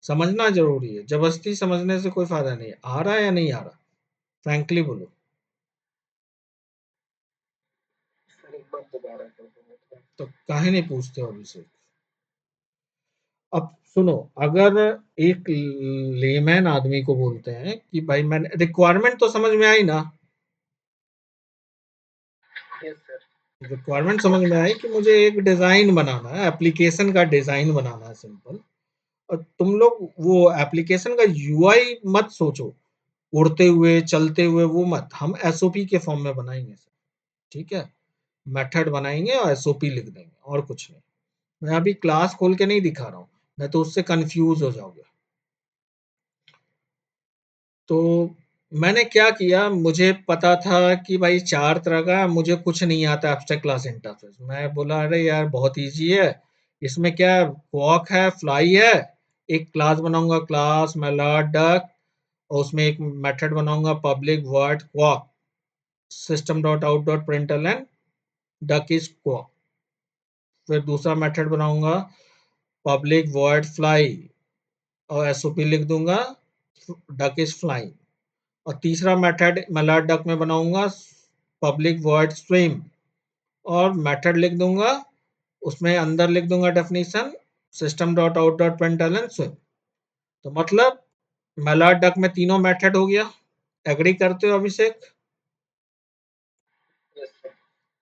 समझना जरूरी है, जबरदस्ती समझने से कोई फायदा नहीं है। आ रहा है या नहीं आ रहा, फ्रैंकली बोलो। सर एक बार दोबारा कर दो। तो काहे नहीं पूछते हो अभिषेक? अब सुनो, अगर एक लेमैन आदमी को बोलते हैं कि भाई, मैंने रिक्वायरमेंट तो समझ में आई ना, यस सर। रिक्वायरमेंट समझ में आई कि मुझे एक डिजाइन बनाना है, एप्लीकेशन का डिजाइन बनाना है सिंपल। और तुम लोग वो एप्लीकेशन का यूआई मत सोचो, उड़ते हुए चलते हुए, वो मत, हम एसओपी के फॉर्म में बनाएंगे सर। ठीक है, मेथड बनाएंगे और एसओपी लिख देंगे, और कुछ नहीं। मैं अभी क्लास खोल के नहीं दिखा रहा हूँ, नहीं तो उससे कंफ्यूज हो जाओगे। तो मैंने क्या किया, मुझे पता था कि भाई 4 तरह का है, मुझे कुछ नहीं आता एब्स्ट्रैक्ट क्लास इंटरफेस। मैं बोला अरे यार बहुत इजी है, इसमें क्या है, वॉक है, फ्लाई है, एक क्लास बनाऊंगा, क्लास मैलाड डक, और उसमें एक मेथड बनाऊंगा public void quack, system dot out dot println duck is quack. फिर दूसरा मेथड बनाऊंगा पब्लिक वर्ड फ्लाई, और एसओपी लिख दूंगा डक इज फ्लाइंग। और तीसरा मेथड मैलाड डक में बनाऊंगा पब्लिक वर्ड स्ट्रीम, और मेथड लिख दूंगा, उसमें अंदर लिख दूंगा definition system dot out dot println swim. तो मतलब मैलाड डक में तीनों मेथड हो गया। एग्री करते हो अभिषेक? Yes sir.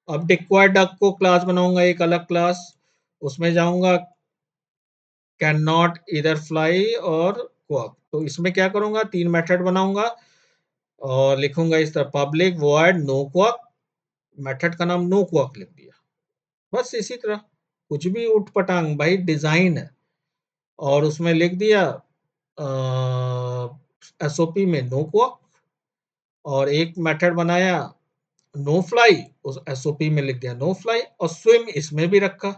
अब डिक्वायर डक को क्लास बनाऊंगा, एक अलग क्लास, उसमें जाऊंगा कैन नॉट इधर फ्लाई और क्वाक। तो इसमें क्या करूंगा, तीन मेथड बनाऊंगा और लिखूंगा इस तरह public void no quack, method का नाम नो क्वाक लिख दिया। बस इसी तरह, कुछ भी उठपटांग भाई, डिजाइन है। और उसमें लिख दिया एसओपी में नो क्वाक, और एक मेथड बनाया नो फ्लाई, उस एसओपी में लिख दिया नो फ्लाई, और स्विम इसमें भी रखा,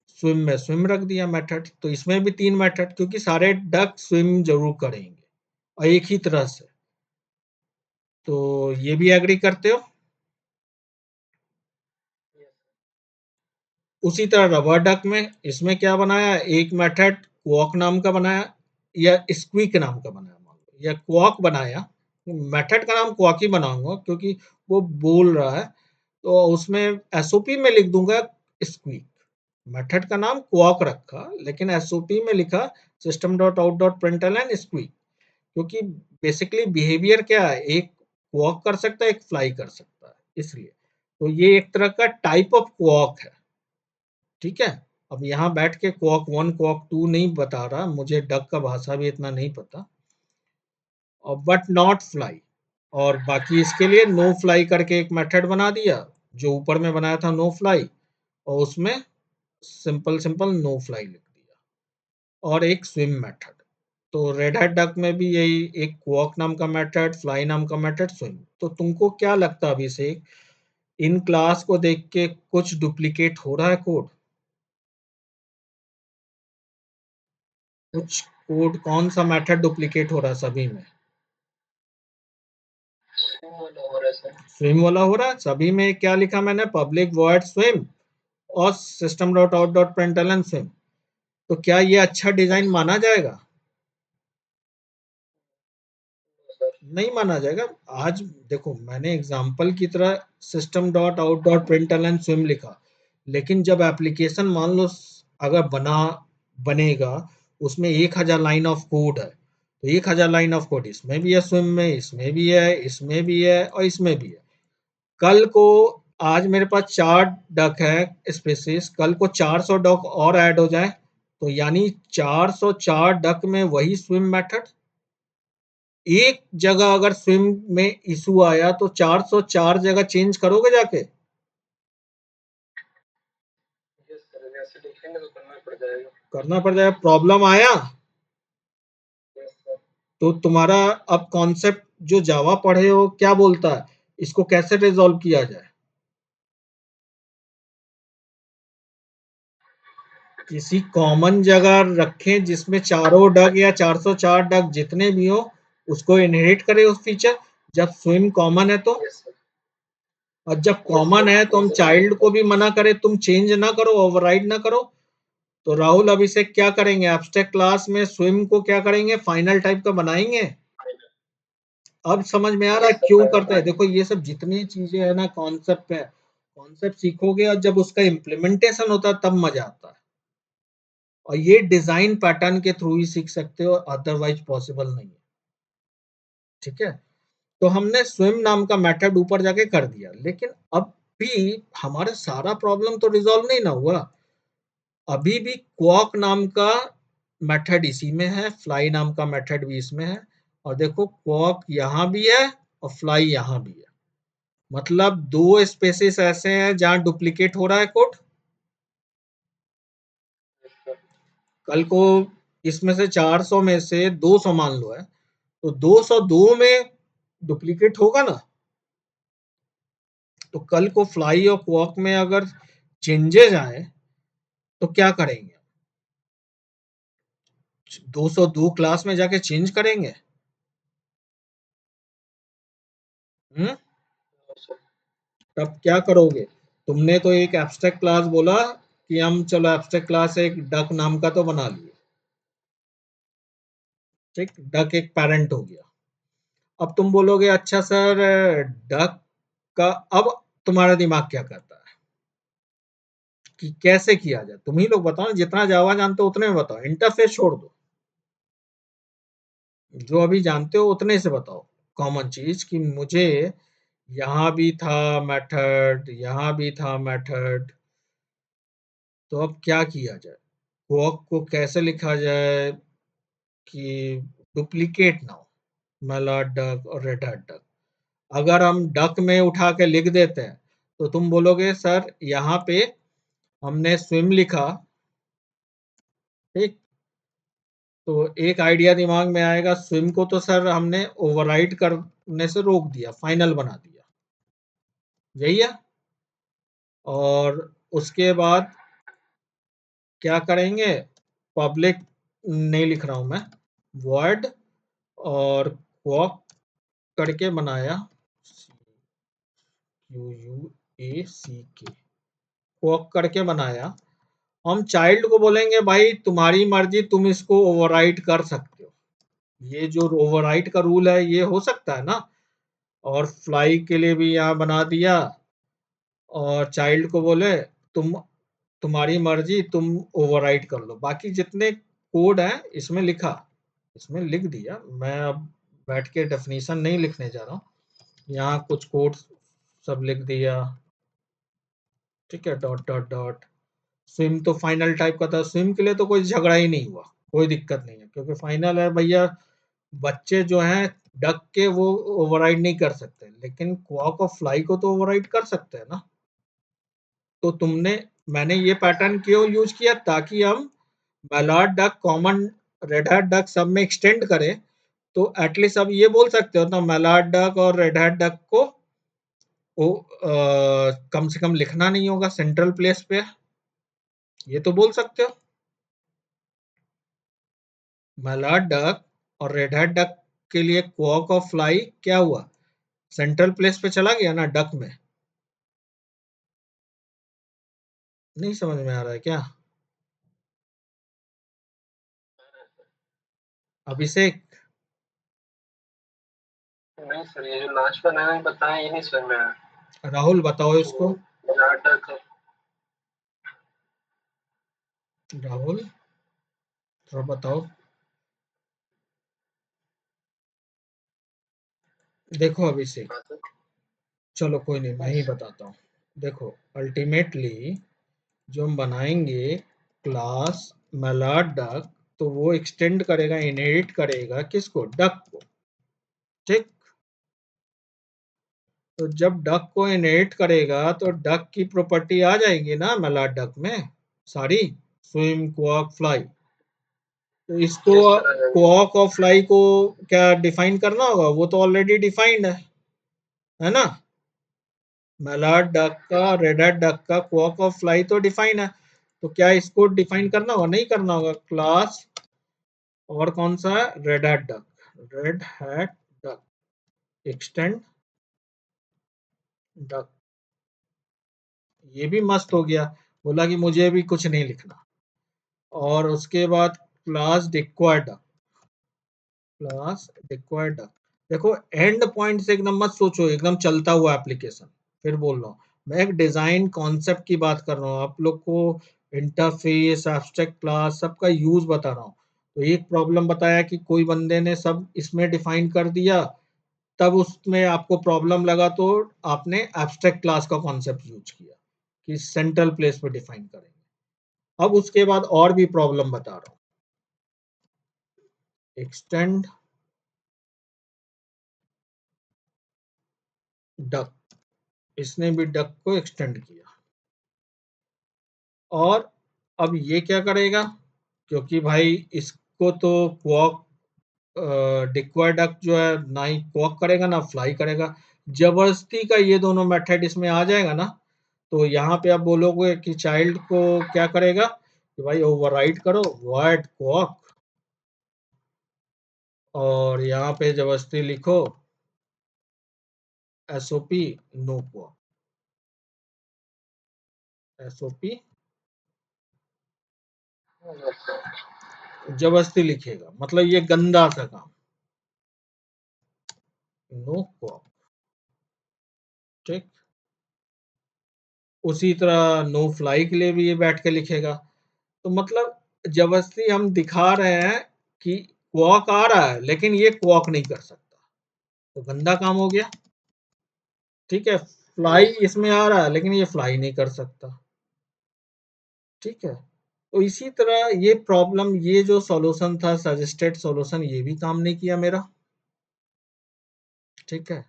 स्विम में स्विम रख दिया मेथड। तो इसमें भी तीन मेथड, क्योंकि सारे डक स्विम जरूर करेंगे और एक ही तरह से। तो ये भी एग्री करते हो? यस उसी तरह रबर डक में इसमें क्या बनाया, एक मेथड क्वॉक नाम का बनाया या स्क्वीक नाम का बनाया, मान लो, या क्वॉक बनाया। मेथड का नाम क्वॉक ही बनाऊंगा क्योंकि वो बोल रहा है, तो उसमें एसओपी में लिख दूंगा स्क्वीक। मेथड का नाम क्वॉक रखा, लेकिन एसओपी में लिखा system dot out dot println squeak, क्योंकि बेसिकली बिहेवियर क्या है, एक क्वॉक कर सकता है, एक फ्लाई कर सकता है, इसलिए। तो ये एक तरह का टाइप ऑफ क्वॉक है, ठीक है। अब यहाँ बैठ के क्वॉक वन क्वॉक टू नहीं बता रहा, मुझे डक का भाषा भी इतना नहीं पता। और बट नॉट फ्लाई, और बाकी इसके लिए नो फ्लाई करके एक मेथड बना दिया, जो ऊपर में बनाया था नो फ्लाई, और उसमें सिंपल सिंपल नो फ्लाई लिख दिया, और एक स्विम मेथड। तो रेड हैट डक में भी यही, एक क्वॉक नाम का मेथड, फ्लाई नाम का मेथड, स्विम। तो तुमको क्या लगता है अभिषेक, इन क्लास को देख के कुछ डुप्लीकेट हो रहा है कोड? कुछ कोड, कौन सा मेथड डुप्लीकेट हो रहा है सभी में? स्विम वाला हो रहा है सर। स्विम वाला हो रहा है सभी में। क्या लिखा मैंने, पब्लिक वॉइड स्विम और system dot out dot println swim. तो क्या ये अच्छा डिजाइन माना जाएगा? No sir. नहीं माना जाएगा। आज देखो, मैंने एग्जांपल की तरह system dot out dot println swim लिखा, लेकिन जब एप्लीकेशन मान लो अगर बनेगा, उसमें 1000 लाइन ऑफ कोड है, तो 1000 लाइन ऑफ कोड इसमें भी है, स्विम में, इसमें भी है, इसमें भी है, और इसमें भी है। कल को, आज मेरे पास 4 डक है स्पेसिस, कल को 400 डक और ऐड हो जाए, तो यानी 404 डक में वही स्विम मेथड। एक जगह अगर स्विम में इशू आया तो 404 जगह चेंज करोगे जाके? यस सर, वैसे लिखेंगे तो करना पड़ जाएगा। करना पड़ जाएगा। प्रॉब्लम आया यस सर। तो तुम्हारा अब कॉन्सेप्ट जो जावा पढ़े हो क्या बोलता है, इसको कैसे रिजॉल्व किया जाए? किसी कॉमन जगह रखें जिसमें चारों डग या 404 डग जितने भी हो, उसको इनहेरिट करे उस फीचर। जब स्विम कॉमन है तो, यस सर। और जब यस कॉमन सर, है तो वो हम सब चाइल्ड को मिलता भी मना करें, तुम चेंज ना करो, ओवरराइड ना करो। तो राहुल अभिषेक क्या करेंगे, एब्स्ट्रैक्ट क्लास में स्विम को क्या करेंगे, फाइनल टाइप का बनाएंगे। है। अब समझ में आ रहा है यस सर, क्यों फाइनल करते हैं? टाइम। देखो ये सब जितनी चीजें है ना, कॉन्सेप्ट है, कॉन्सेप्ट सीखोगे और जब उसका इम्प्लीमेंटेशन होता है तब मजा आता है। और ये डिजाइन पैटर्न के थ्रू ही सीख सकते हो, अदरवाइज पॉसिबल नहीं है, ठीक है। तो हमने स्विम नाम का मेथड ऊपर जाके कर दिया, लेकिन अब भी हमारा सारा प्रॉब्लम तो रिजॉल्व नहीं ना हुआ। अभी भी क्वॉक नाम का मेथड इसी में है, फ्लाई नाम का मेथड भी इसमें है, और देखो क्वॉक यहाँ भी है और फ्लाई यहाँ भी है। मतलब दो स्पेसिस ऐसे हैं जहां डुप्लीकेट हो रहा है कोड। Yes sir. कल को इसमें से 400 में से 200 मान लो है, तो 202 में डुप्लीकेट होगा ना। तो कल को फ्लाई और क्वॉक में अगर चेंजेस आए तो क्या करेंगे, 202 क्लास में जाके चेंज करेंगे? हम्म? No sir. तब क्या करोगे? तुमने तो एक एब्स्ट्रैक्ट क्लास बोला कि हम चलो एब्स्ट्रैक्ट क्लास एक डक नाम का तो बना लिए, ठीक, डक एक पेरेंट हो गया। अब तुम बोलोगे अच्छा सर, डक का, अब तुम्हारा दिमाग क्या कहता है? कि कैसे किया जाए। तुम ही लोग बताओ, जितना जावा जानते हो उतने में बताओ, इंटरफेस छोड़ दो, जो अभी जानते हो उतने से बताओ। कॉमन चीज कि मुझे यहाँ भी था मेथड, यहाँ भी था मेथड, तो अब क्या किया जाए, वॉक को कैसे लिखा जाए कि डुप्लीकेट ना हो मैलॉट डक और रेड हैट डक। अगर हम डक में उठा के लिख देते हैं तो तुम बोलोगे सर यहाँ पे हमने स्विम लिखा, ठीक, तो एक आइडिया दिमाग में आएगा, स्विम को तो सर हमने ओवरराइट करने से रोक दिया, फाइनल बना दिया, यही है। और उसके बाद क्या करेंगे, पब्लिक नहीं लिख रहा हूं मैं, वर्ड और वॉक करके बनाया, QUACK, वॉक करके बनाया। हम चाइल्ड को बोलेंगे भाई तुम्हारी मर्जी, तुम इसको ओवरराइट कर सकते हो, ये जो ओवरराइट का रूल है ये हो सकता है ना। और फ्लाई के लिए भी यहाँ बना दिया, और चाइल्ड को बोले तुम, तुम्हारी मर्जी, तुम ओवरराइट कर लो। बाकी जितने कोड हैं इसमें लिखा, इसमें लिख दिया। मैं अब बैठ के डेफिनेशन नहीं लिखने जा रहा हूँ, यहाँ कुछ कोड सब लिख दिया, ठीक है, डॉट डॉट डॉट। स्विम तो फाइनल टाइप का था, स्विम के लिए तो कोई झगड़ा ही नहीं हुआ, कोई दिक्कत नहीं है, क्योंकि फाइनल है भैया। बच्चे जो हैं डक के वो ओवरराइड नहीं कर सकते, लेकिन क्वाक और फ्लाई को तो ओवरराइड कर सकते हैं ना। तो मैंने ये पैटर्न क्यों यूज किया, ताकि हम mallard duck common red hat duck सब में एक्सटेंड करें। तो एटलीस्ट अब ये बोल सकते हो ना, मैलॉट डक और रेड हैट डक को वो कम से कम लिखना नहीं होगा सेंट्रल प्लेस पे, ये तो बोल सकते हो। मैलॉट डक और रेड हैट डक के लिए क्वाक और फ्लाई क्या हुआ, सेंट्रल प्लेस पे चला गया ना डक में। नहीं समझ में आ रहा है क्या अभिषेक? नहीं सर, ये जो लास्ट वाला मैंने बताया ये नहीं समझ में आया। राहुल बताओ वो इसको। नाटक। राहुल थोड़ा बताओ। देखो अभिषेक, चलो कोई नहीं, मैं ही बताता हूँ। देखो अल्टीमेटली जो हम बनाएंगे क्लास मैलॉट डक, तो वो एक्सटेंड करेगा, इनहेरिट करेगा किसको, डक को, ठीक। तो जब डक को इनहेरिट करेगा तो डक की प्रॉपर्टी आ जाएगी ना मैलॉट डक में सारी, स्विम क्वाक फ्लाई। तो इसको यस सर, आ जाएगा। क्वाक और फ्लाई को क्या डिफाइन करना होगा, वो तो ऑलरेडी डिफाइंड है ना। मैलॉट डक का, यस। रेड हैट डक का, क्वाक और फ्लाई तो डिफाइन है। तो क्या इसको डिफाइन करना होगा, नहीं करना होगा, क्लास और कौन सा है, red hat duck, red hat duck extend duck. ये भी मस्त हो गया, बोला कि मुझे भी कुछ नहीं लिखना। और उसके बाद क्लास डिक्वायर डक, क्लास डिक्वायर डक। देखो एंड पॉइंट से एकदम मत सोचो, एकदम चलता हुआ एप्लीकेशन। फिर बोल रहा हूँ मैं, एक डिजाइन कॉन्सेप्ट की बात कर रहा हूँ, आप लोग को इंटरफेस एब्स्ट्रैक्ट क्लास सबका यूज बता रहा हूँ। तो एक प्रॉब्लम बताया कि कोई बंदे ने सब इसमें डिफाइन कर दिया, तब उसमें आपको प्रॉब्लम लगा, तो आपने एब्स्ट्रैक्ट क्लास का कॉन्सेप्ट यूज किया कि सेंट्रल प्लेस पे डिफाइन करेंगे। अब उसके बाद और भी प्रॉब्लम बता रहा हूँ, एक्सटेंड डक, इसने भी डक को एक्सटेंड किया। और अब ये क्या करेगा, क्योंकि भाई इसको तो क्वॉक डिक्वायर डक जो है ना ही क्वॉक करेगा ना फ्लाई करेगा, जबरदस्ती का ये दोनों मेथड इसमें आ जाएगा ना। तो यहाँ पे आप बोलोगे कि चाइल्ड को क्या करेगा कि भाई ओवरराइट करो वर्ड क्वॉक, और यहाँ पे जबरदस्ती लिखो SOP no quack, SOP yes sir. जबरदस्ती लिखेगा, मतलब ये गंदा सा काम, नो क्वॉक, ठीक। उसी तरह नो फ्लाई के लिए भी ये बैठ के लिखेगा। तो मतलब जबरदस्ती हम दिखा रहे हैं कि क्वॉक आ रहा है, लेकिन ये क्वॉक नहीं कर सकता, तो गंदा काम हो गया। ठीक है, फ्लाई यस इसमें आ रहा है, लेकिन ये फ्लाई नहीं कर सकता। ठीक है, तो इसी तरह ये प्रॉब्लम, ये जो सॉल्यूशन था सजेस्टेड सॉल्यूशन, ये भी काम नहीं किया मेरा। ठीक है,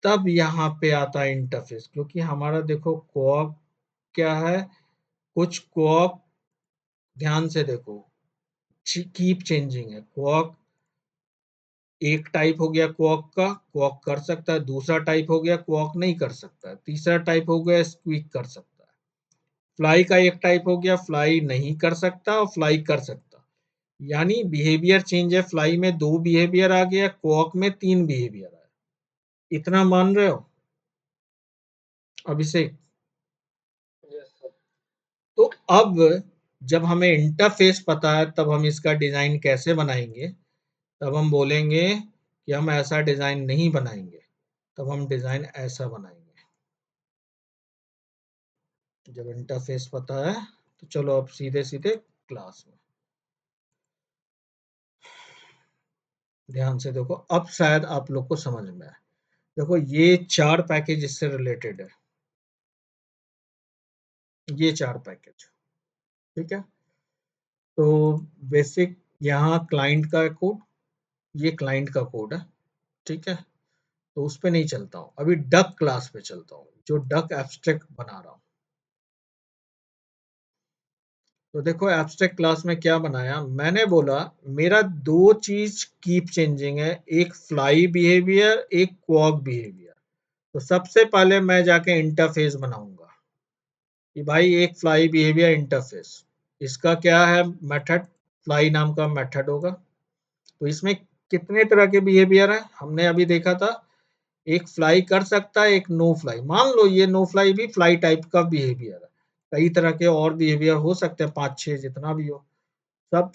तब यहाँ पे आता है इंटरफेस, क्योंकि हमारा देखो क्वॉक क्या है, कुछ क्वॉक ध्यान से देखो कीप चेंजिंग है। क्वॉक एक टाइप हो गया क्वॉक का, क्वॉक कर सकता है। दूसरा टाइप हो गया क्वॉक नहीं कर सकता है। तीसरा टाइप हो गया स्क्वीक कर सकता है। फ्लाई का एक टाइप हो गया फ्लाई नहीं कर सकता और फ्लाई कर सकता। यानी बिहेवियर चेंज है, फ्लाई में 2 बिहेवियर आ गया, क्वॉक में 3 बिहेवियर आया। इतना मान रहे हो अभिषेक? Yes sir. तो अब जब हमें इंटरफेस पता है, तब हम इसका डिजाइन कैसे बनाएंगे? तब हम बोलेंगे कि हम ऐसा डिजाइन नहीं बनाएंगे, तब हम डिजाइन ऐसा बनाएंगे। जब इंटरफेस पता है तो चलो अब सीधे सीधे क्लास में ध्यान से देखो। अब शायद आप लोग को समझ में आए। देखो ये 4 पैकेज इससे रिलेटेड है, ये 4 पैकेज। ठीक है, तो बेसिक यहाँ क्लाइंट का कोड, ये क्लाइंट का कोड है। ठीक है, तो उस पे नहीं चलता हूँ अभी, डक क्लास पे चलता हूँ, जो डक एब्स्ट्रैक्ट बना रहा हूँ। तो देखो एब्स्ट्रैक्ट क्लास में क्या बनाया मैंने, बोला मेरा 2 चीज कीप चेंजिंग है, एक फ्लाई बिहेवियर, एक क्वॉक बिहेवियर। तो सबसे पहले मैं जाके इंटरफेस बनाऊंगा कि भाई एक फ्लाई बिहेवियर इंटरफेस, इसका क्या है मेथड, फ्लाई नाम का मेथड होगा। तो इसमें कितने तरह के बिहेवियर है हमने अभी देखा था, एक फ्लाई कर सकता है, एक नो फ्लाई। मान लो ये नो फ्लाई भी फ्लाई टाइप का बिहेवियर है। कई तरह के और बिहेवियर हो सकते हैं, 5-6 जितना भी हो, सब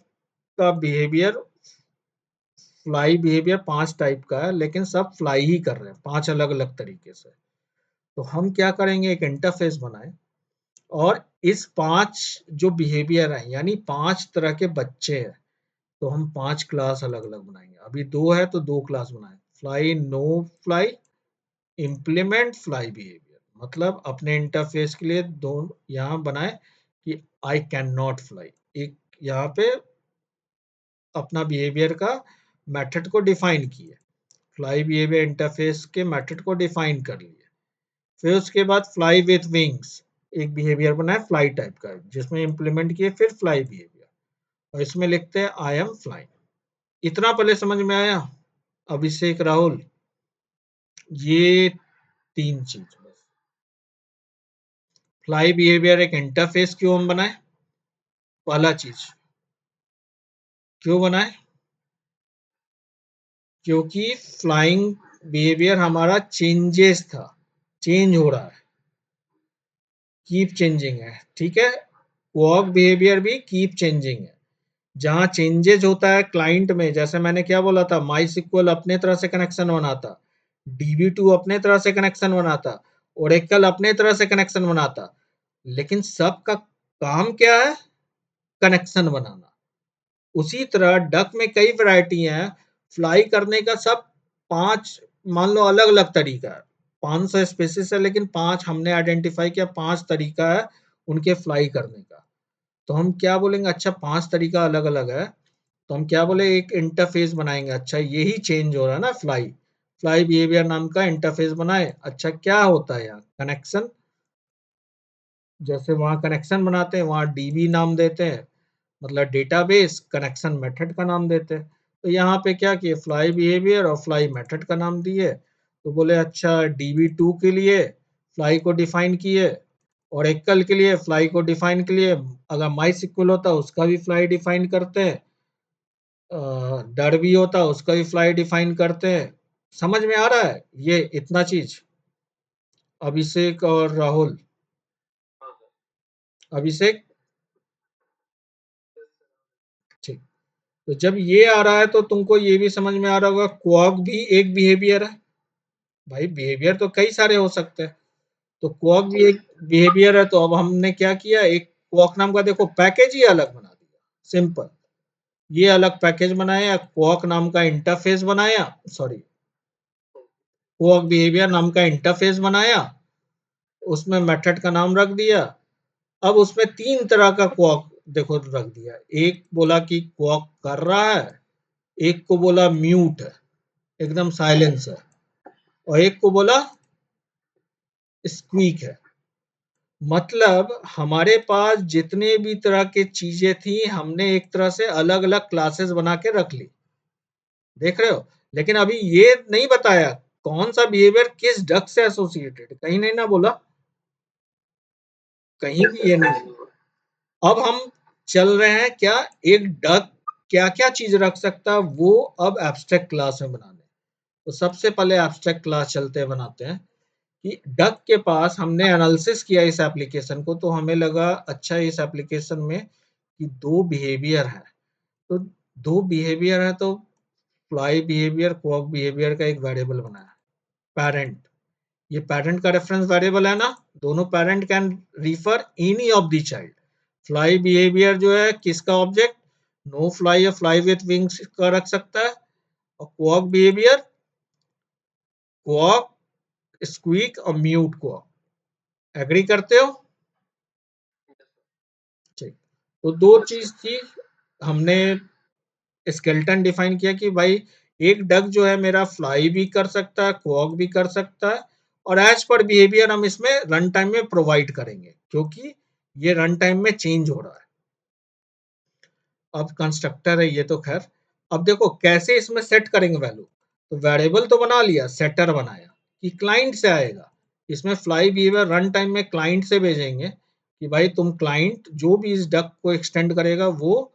का बिहेवियर, फ्लाई बिहेवियर 5 टाइप का है, लेकिन सब फ्लाई ही कर रहे हैं 5 अलग अलग तरीके से। तो हम क्या करेंगे, एक इंटरफेस बनाए और इस 5 जो बिहेवियर है, यानी 5 तरह के बच्चे हैं, तो हम 5 क्लास अलग अलग बनाएंगे। अभी 2 है तो 2 क्लास बनाए, fly no fly, implement fly behaviour. मतलब अपने इंटरफेस के लिए दो यहाँ बनाए कि आई कैन नॉट फ्लाई, एक यहाँ पे अपना बिहेवियर का मेथड को डिफाइन किए, फ्लाई बिहेवियर इंटरफेस के मेथड को डिफाइन कर लिए। फिर उसके बाद फ्लाई विथ विंग्स, एक बिहेवियर बनाए फ्लाई टाइप का, जिसमें इम्प्लीमेंट किए फिर फ्लाई बिहेवियर, और इसमें लिखते हैं आई एम फ्लाइंग। इतना पहले समझ में आया अभिषेक, राहुल? ये 3 चीज बस। फ्लाई बिहेवियर एक इंटरफेस क्यों हम बनाए, पहला चीज क्यों बनाए, क्योंकि फ्लाइंग बिहेवियर हमारा चेंजेस था, चेंज हो रहा है, कीप चेंजिंग है। ठीक है, वॉक बिहेवियर भी कीप चेंजिंग है। जहां चेंजेज होता है क्लाइंट में, जैसे मैंने क्या बोला था, माई सिक्वल अपने तरह से कनेक्शन बनाता, DB2 अपने तरह से कनेक्शन बनाता, ओरेकल अपने तरह से कनेक्शन बनाता, लेकिन सबका काम क्या है, कनेक्शन बनाना। उसी तरह डक में कई वैरायटी हैं, फ्लाई करने का सब 5 मान लो अलग अलग तरीका है, 500 स्पेसिस है, लेकिन 5 हमने आइडेंटिफाई किया, 5 तरीका है उनके फ्लाई करने का। तो हम क्या बोलेंगे, अच्छा 5 तरीका अलग अलग है, तो हम क्या बोले, एक इंटरफेस बनाएंगे। अच्छा यही चेंज हो रहा है ना, फ्लाई, फ्लाई बिहेवियर नाम का इंटरफेस बनाए। अच्छा क्या होता है यहाँ, कनेक्शन, जैसे वहां कनेक्शन बनाते हैं वहां DB नाम देते हैं, मतलब डेटाबेस, कनेक्शन मेथड का नाम देते हैं। तो यहाँ पे क्या किए, फ्लाई बिहेवियर और फ्लाई मेथड का नाम दिए। तो बोले अच्छा DB2 के लिए फ्लाई को डिफाइन किए, और एकल के लिए फ्लाई को डिफाइन के लिए, अगर माई सिक्वल होता उसका भी फ्लाई डिफाइन करते हैं, डर भी होता उसका भी फ्लाई डिफाइन करते हैं। समझ में आ रहा है ये इतना चीज अभिषेक और राहुल? हाँ सर। अभिषेक, यस सर। ठीक। तो जब ये आ रहा है तो तुमको ये भी समझ में आ रहा होगा क्वाक भी एक बिहेवियर है। भाई बिहेवियर तो कई सारे हो सकते हैं, तो क्वॉक भी एक बिहेवियर है। तो अब हमने क्या किया, एक क्वॉक नाम का देखो पैकेज ही अलग बना दिया, सिंपल। ये अलग पैकेज बनाया, क्वॉक नाम का इंटरफेस बनाया, सॉरी क्वॉक बिहेवियर नाम का इंटरफेस बनाया, उसमें मेथड का नाम रख दिया। अब उसमें 3 तरह का क्वॉक देखो रख दिया। एक बोला कि क्वॉक कर रहा है, एक को बोला म्यूट है, एकदम साइलेंस है, और एक को बोला स्क्वीक है। मतलब हमारे पास जितने भी तरह की चीजें थी, हमने एक तरह से अलग अलग क्लासेस बना के रख ली, देख रहे हो। लेकिन अभी ये नहीं बताया कौन सा बिहेवियर किस डक से एसोसिएटेड, कहीं नहीं ना बोला, कहीं भी ये नहीं। अब हम चल रहे हैं क्या, एक डक क्या क्या चीज रख सकता है वो अब एब्स्ट्रैक्ट क्लास में बनाने। तो सबसे पहले एब्स्ट्रैक्ट क्लास चलते बनाते हैं कि डक के पास हमने एनालिसिस किया इस एप्लीकेशन को, तो हमें लगा अच्छा इस एप्लीकेशन में कि 2 बिहेवियर है। तो 2 बिहेवियर है, तो फ्लाई बिहेवियर क्वॉक बिहेवियर का एक वेरिएबल बनाया, पेरेंट। ये पेरेंट का रेफरेंस वेरिएबल है ना, दोनों parent can refer any of the child. Fly behaviour जो है किसका ऑब्जेक्ट, नो फ्लाई या फ्लाई विथ विंग्स का रख सकता है। और क्वॉक बिहेवियर क्वॉक, स्क्वीक और म्यूट क्वॉक। एग्री करते हो? ठीक। तो 2 चीज थी, हमने स्केलेटन डिफाइन किया कि भाई एक डक जो है मेरा फ्लाई भी कर सकता है, क्वॉक भी कर सकता है, और एज पर बिहेवियर हम इसमें रन टाइम में प्रोवाइड करेंगे, क्योंकि ये रन टाइम में चेंज हो रहा है। अब कंस्ट्रक्टर है ये तो खैर। अब देखो कैसे इसमें सेट करेंगे वैल्यू। तो वेरिएबल तो बना लिया, सेटर बनाया कि क्लाइंट से आएगा। इसमें फ्लाई बिहेवियर रन टाइम में क्लाइंट से भेजेंगे कि भाई तुम क्लाइंट जो भी इस डक को एक्सटेंड करेगा वो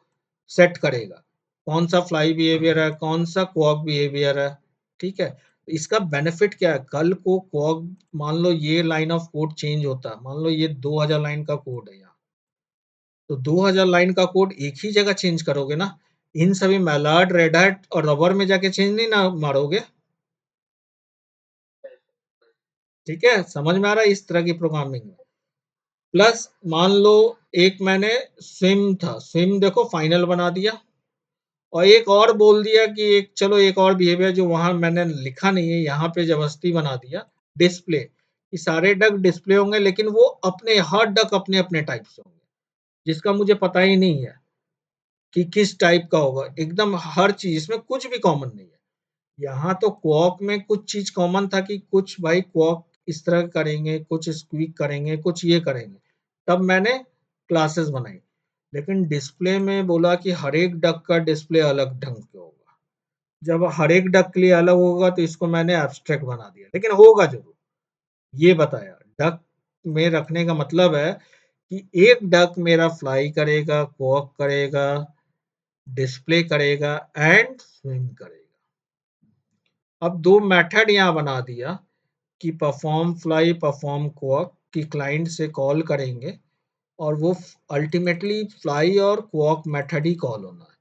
सेट करेगा, कौन सा फ्लाई बिहेवियर है, कौन सा क्वॉक बिहेवियर है। ठीक है। इसका बेनिफिट क्या है, कल को क्वॉक, मान लो ये लाइन ऑफ कोड चेंज होता है, मान लो ये 2000 लाइन का कोड है यहाँ, तो 2000 लाइन का कोड एक ही जगह चेंज करोगे ना, इन सभी मैलार्ड, रेड हैट और रबर में जाके चेंज नहीं ना मारोगे। ठीक है, समझ में आ रहा है इस तरह की प्रोग्रामिंग में। प्लस मान लो एक मैंने स्विम था, स्विम देखो फाइनल बना दिया, और एक और बोल दिया कि एक चलो एक और बिहेवियर जो वहां मैंने लिखा नहीं है यहाँ पे जबरदस्ती बना दिया, डिस्प्ले, कि सारे डक डिस्प्ले होंगे, लेकिन वो अपने हर डक अपने अपने टाइप से होंगे, जिसका मुझे पता ही नहीं है कि किस टाइप का होगा। एकदम हर चीज इसमें कुछ भी कॉमन नहीं है। यहाँ तो क्वॉक में कुछ चीज कॉमन था कि कुछ भाई क्वॉक इस तरह करेंगे, कुछ स्क्वीक करेंगे, कुछ ये करेंगे, तब मैंने क्लासेस बनाई। लेकिन डिस्प्ले में बोला कि हर एक डक का डिस्प्ले अलग ढंग से होगा। जब हर एक डक के लिए अलग होगा तो इसको मैंने एब्स्ट्रैक्ट बना दिया, लेकिन होगा जरूर, ये बताया। डक में रखने का मतलब है कि एक डक मेरा फ्लाई करेगा, क्वॉक करेगा, डिस्प्ले करेगा एंड स्विम करेगा। अब 2 मेथड यहाँ बना दिया कि परफॉर्म फ्लाई, परफॉर्म क्वॉक, कि क्लाइंट से कॉल करेंगे और वो अल्टीमेटली फ्लाई और क्वॉक मेथड ही कॉल होना है।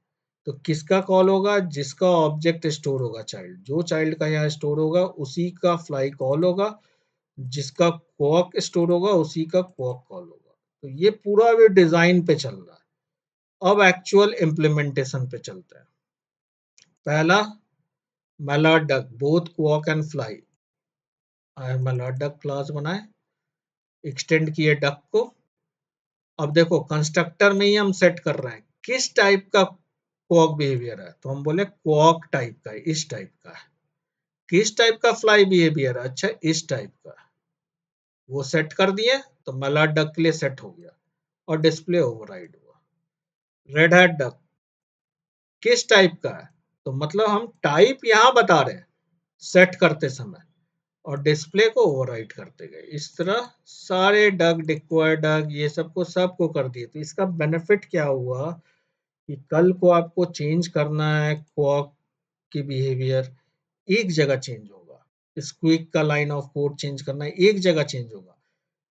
तो किसका कॉल होगा, जिसका ऑब्जेक्ट स्टोर होगा चाइल्ड, जो चाइल्ड का यहाँ स्टोर होगा उसी का फ्लाई कॉल होगा, जिसका क्वॉक स्टोर होगा उसी का क्वॉक कॉल होगा। तो ये पूरा भी डिजाइन पे चल रहा है। अब एक्चुअल इम्प्लीमेंटेशन पे चलते हैं। पहला, mallard duck both quack and fly. Mallard duck class बनाए, एक्सटेंड किए डक को। अब देखो कंस्ट्रक्टर में ही हम सेट कर रहे हैं किस टाइप का क्वॉक बिहेवियर है, तो हम बोले क्वॉक टाइप का है, इस टाइप का है। किस टाइप का फ्लाई बिहेवियर है, अच्छा इस टाइप का है। वो सेट कर दिए तो मैलार्ड डक के लिए सेट हो गया और डिस्प्ले ओवरराइड हुआ। रेड हैट डक किस टाइप का है, तो मतलब हम टाइप यहां बता रहे हैं सेट करते समय, और डिस्प्ले को ओवरराइट करते गए। इस तरह सारे डक, डिक्वायर डक, ये सबको कर दिए। तो इसका बेनिफिट क्या हुआ कि कल को आपको चेंज करना है क्वॉक की बिहेवियर, एक जगह चेंज होगा। स्क्वीक का लाइन ऑफ कोड चेंज करना है, एक जगह चेंज होगा,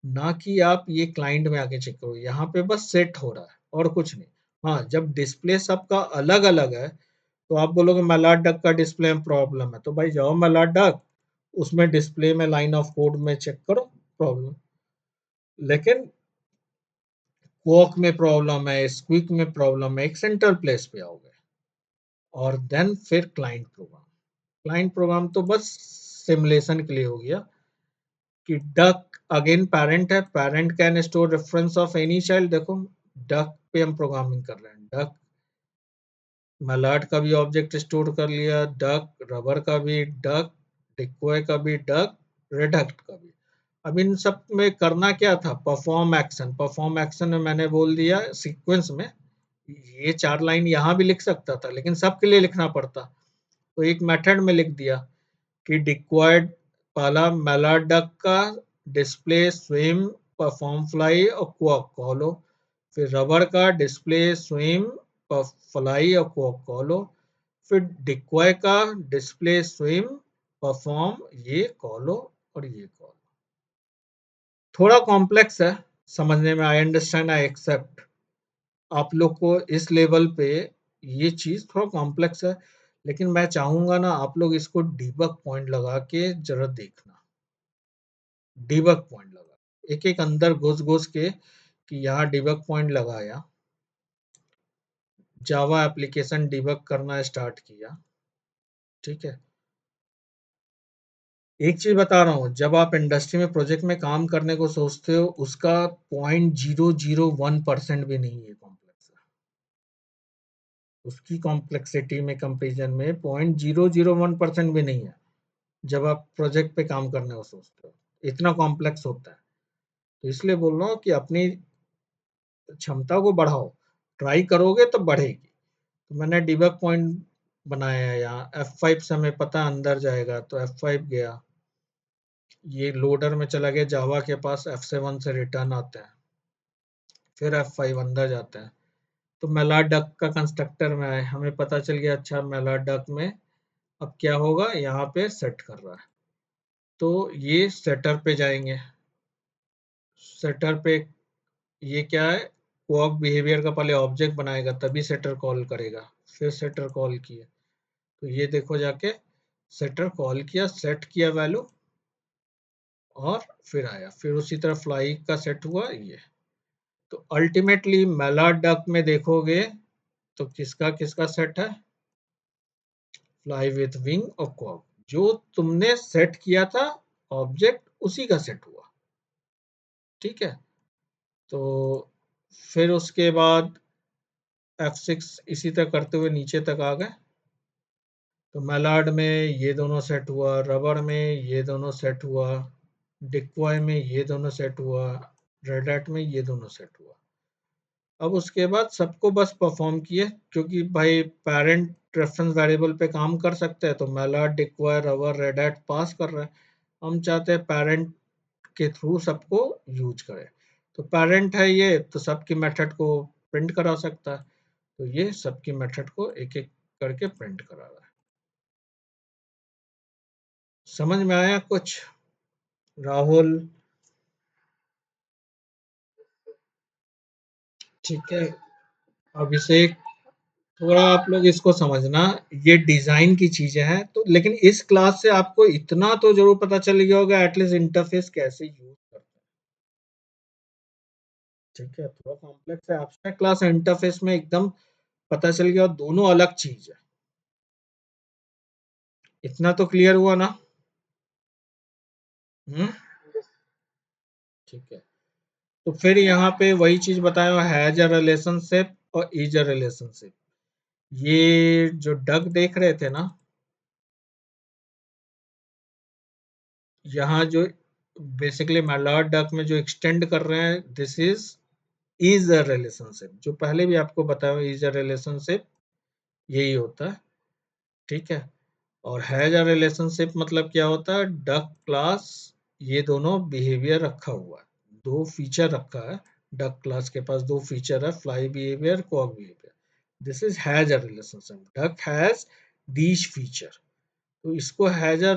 ना कि आप ये क्लाइंट में आके चेक करो। यहाँ पे बस सेट हो रहा है और कुछ नहीं। हाँ, जब डिस्प्ले सबका अलग अलग है तो आप बोलोगे मैलार्ड डक का डिस्प्ले में प्रॉब्लम है, तो भाई जाओ मैलार्ड डक, उसमें डिस्प्ले में लाइन ऑफ कोड में चेक करो प्रॉब्लम। लेकिन क्वॉक में प्रॉब्लम है, स्क्विक में प्रॉब्लम है, एक सेंट्रल प्लेस पे आओगे। और देन फिर क्लाइंट प्रोग्राम। क्लाइंट प्रोग्राम तो बस सिमुलेशन के लिए हो गया कि डक अगेन पेरेंट है, parent can store reference of any child. देखो डक पे हम प्रोग्रामिंग कर रहे हैं, डक मैलार्ड का भी ऑब्जेक्ट स्टोर कर लिया, डक रबर का भी, डक डिक्वॉय का भी, डक रेडक्ट का भी। अब इन सब में करना क्या था, परफॉर्म एक्शन। परफॉर्म एक्शन में मैंने बोल दिया सीक्वेंस में, ये 4 लाइन यहाँ भी लिख सकता था लेकिन सबके लिए लिखना पड़ता, तो एक मेथड में लिख दिया कि डिक्वायर्ड पहला मैलार्ड डक का डिस्प्ले स्विम परफॉर्म फ्लाई और क्वॉक कॉलो, फिर रबर का डिस्प्ले स्विम फ्लाई और क्वॉक कॉलो, फिर डिक्वाय का डिस्प्ले स्विम परफॉर्म ये कॉलो और ये कॉलो। थोड़ा कॉम्प्लेक्स है समझने में, आई अंडरस्टैंड, आई एक्सेप्ट। आप लोग को इस लेवल पे ये चीज थोड़ा कॉम्प्लेक्स है, लेकिन मैं चाहूंगा ना आप लोग इसको डीबग पॉइंट लगा के जरा देखना। डीबग पॉइंट लगा एक एक अंदर घुस घुस के कि यहाँ डीबग पॉइंट लगाया, जावा एप्लीकेशन डीबग करना स्टार्ट किया। ठीक है, एक चीज बता रहा हूँ, जब आप इंडस्ट्री में प्रोजेक्ट में काम करने को सोचते हो उसका 0.001% भी नहीं है कॉम्प्लेक्स। उसकी कॉम्प्लेक्सिटी में कंपेरिजन में 0.001% भी नहीं है। जब आप प्रोजेक्ट पे काम करने को सोचते हो इतना कॉम्प्लेक्स होता है, तो इसलिए बोल रहा हूँ कि अपनी क्षमता को बढ़ाओ, ट्राई करोगे तो बढ़ेगी। तो मैंने डिबग पॉइंट बनाया है यहाँ, F5 से हमें पता अंदर जाएगा तो F5 गया, ये लोडर में चला गया, जावा के पास F7 से रिटर्न आता है, फिर F5 अंदर जाता है, तो मैलार्ड डक का कंस्ट्रक्टर में आए, हमें पता चल गया अच्छा मैलार्ड डक में अब क्या होगा, यहाँ पे सेट कर रहा है, तो ये सेटर पे जाएंगे। सेटर पे ये क्या है, वॉक बिहेवियर का पहले ऑब्जेक्ट बनाएगा तभी सेटर कॉल करेगा, फिर सेटर कॉल किया, तो ये देखो जाके सेटर कॉल किया, सेट किया वैल्यू और फिर आया, फिर उसी तरह फ्लाई का सेट हुआ ये। तो अल्टीमेटली मैलार्ड डक में देखोगे तो किसका किसका सेट है, फ्लाई विथ विंग और कॉक, जो तुमने सेट किया था ऑब्जेक्ट उसी का सेट हुआ। ठीक है, तो फिर उसके बाद F6 इसी तरह करते हुए नीचे तक आ गए, तो मैलार्ड में ये दोनों सेट हुआ, रबर में ये दोनों सेट हुआ, डिक्वाय में ये दोनों सेट हुआ, रेड हैट में ये दोनों सेट हुआ। अब उसके बाद सबको बस परफॉर्म किए, क्योंकि भाई पेरेंट रेफरेंस वेरिएबल पे काम कर सकते हैं, तो मैलार्ड डिक्वाय रबर रेड हैट पास कर रहे हैं, हम चाहते हैं पेरेंट के थ्रू सबको यूज करें, तो पेरेंट है ये तो सबकी मेथड को प्रिंट करा सकता है, तो ये सबकी मेथड को एक एक करके प्रिंट करा रहा है। समझ में आया कुछ राहुल? ठीक है, अभिषेक, थोड़ा आप लोग इसको समझना, ये डिजाइन की चीजें हैं, तो लेकिन इस क्लास से आपको इतना तो जरूर पता चल गया होगा एटलीस्ट इंटरफेस कैसे यूज करते हैं। ठीक है, थोड़ा कॉम्प्लेक्स है, एब्स्ट्रैक्ट क्लास इंटरफेस में एकदम पता चल गया, दोनों अलग चीज है। इतना तो क्लियर हुआ ना? हम्म, ठीक है, तो फिर यहाँ पे वही चीज बताया, हैज अ रिलेशनशिप और इज अ रिलेशनशिप। ये जो डक देख रहे थे ना, यहाँ जो बेसिकली मैलार्ड डक में जो एक्सटेंड कर रहे हैं, दिस इज अ रिलेशनशिप, जो पहले भी आपको बताया इज अ रिलेशनशिप यही होता है। ठीक है, और हैज अ रिलेशनशिप मतलब क्या होता है, डक क्लास ये दोनों बिहेवियर रखा हुआ है, दो फीचर रखा है, डक क्लास के पास दो फीचर है, fly behaviour, quack behaviour, this is has a relationship, duck has these feature, तो इसको has a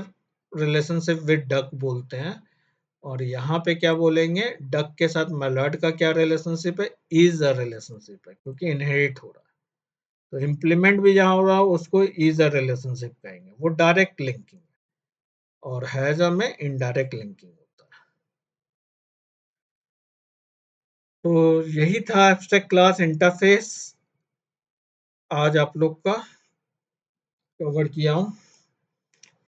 relationship with duck बोलते हैं। और यहाँ पे क्या बोलेंगे, डक के साथ मैलार्ड का क्या रिलेशनशिप है, इज अ रिलेशनशिप है, क्योंकि इनहेरिट हो रहा है, तो इम्प्लीमेंट भी जहाँ हो रहा हो उसको इज अ रिलेशनशिप कहेंगे, वो डायरेक्ट लिंकिंग है, और हैज अ में इनडायरेक्ट लिंकिंग होता है। तो यही था एब्स्ट्रैक्ट क्लास इंटरफेस आज आप लोग का कवर किया हूँ।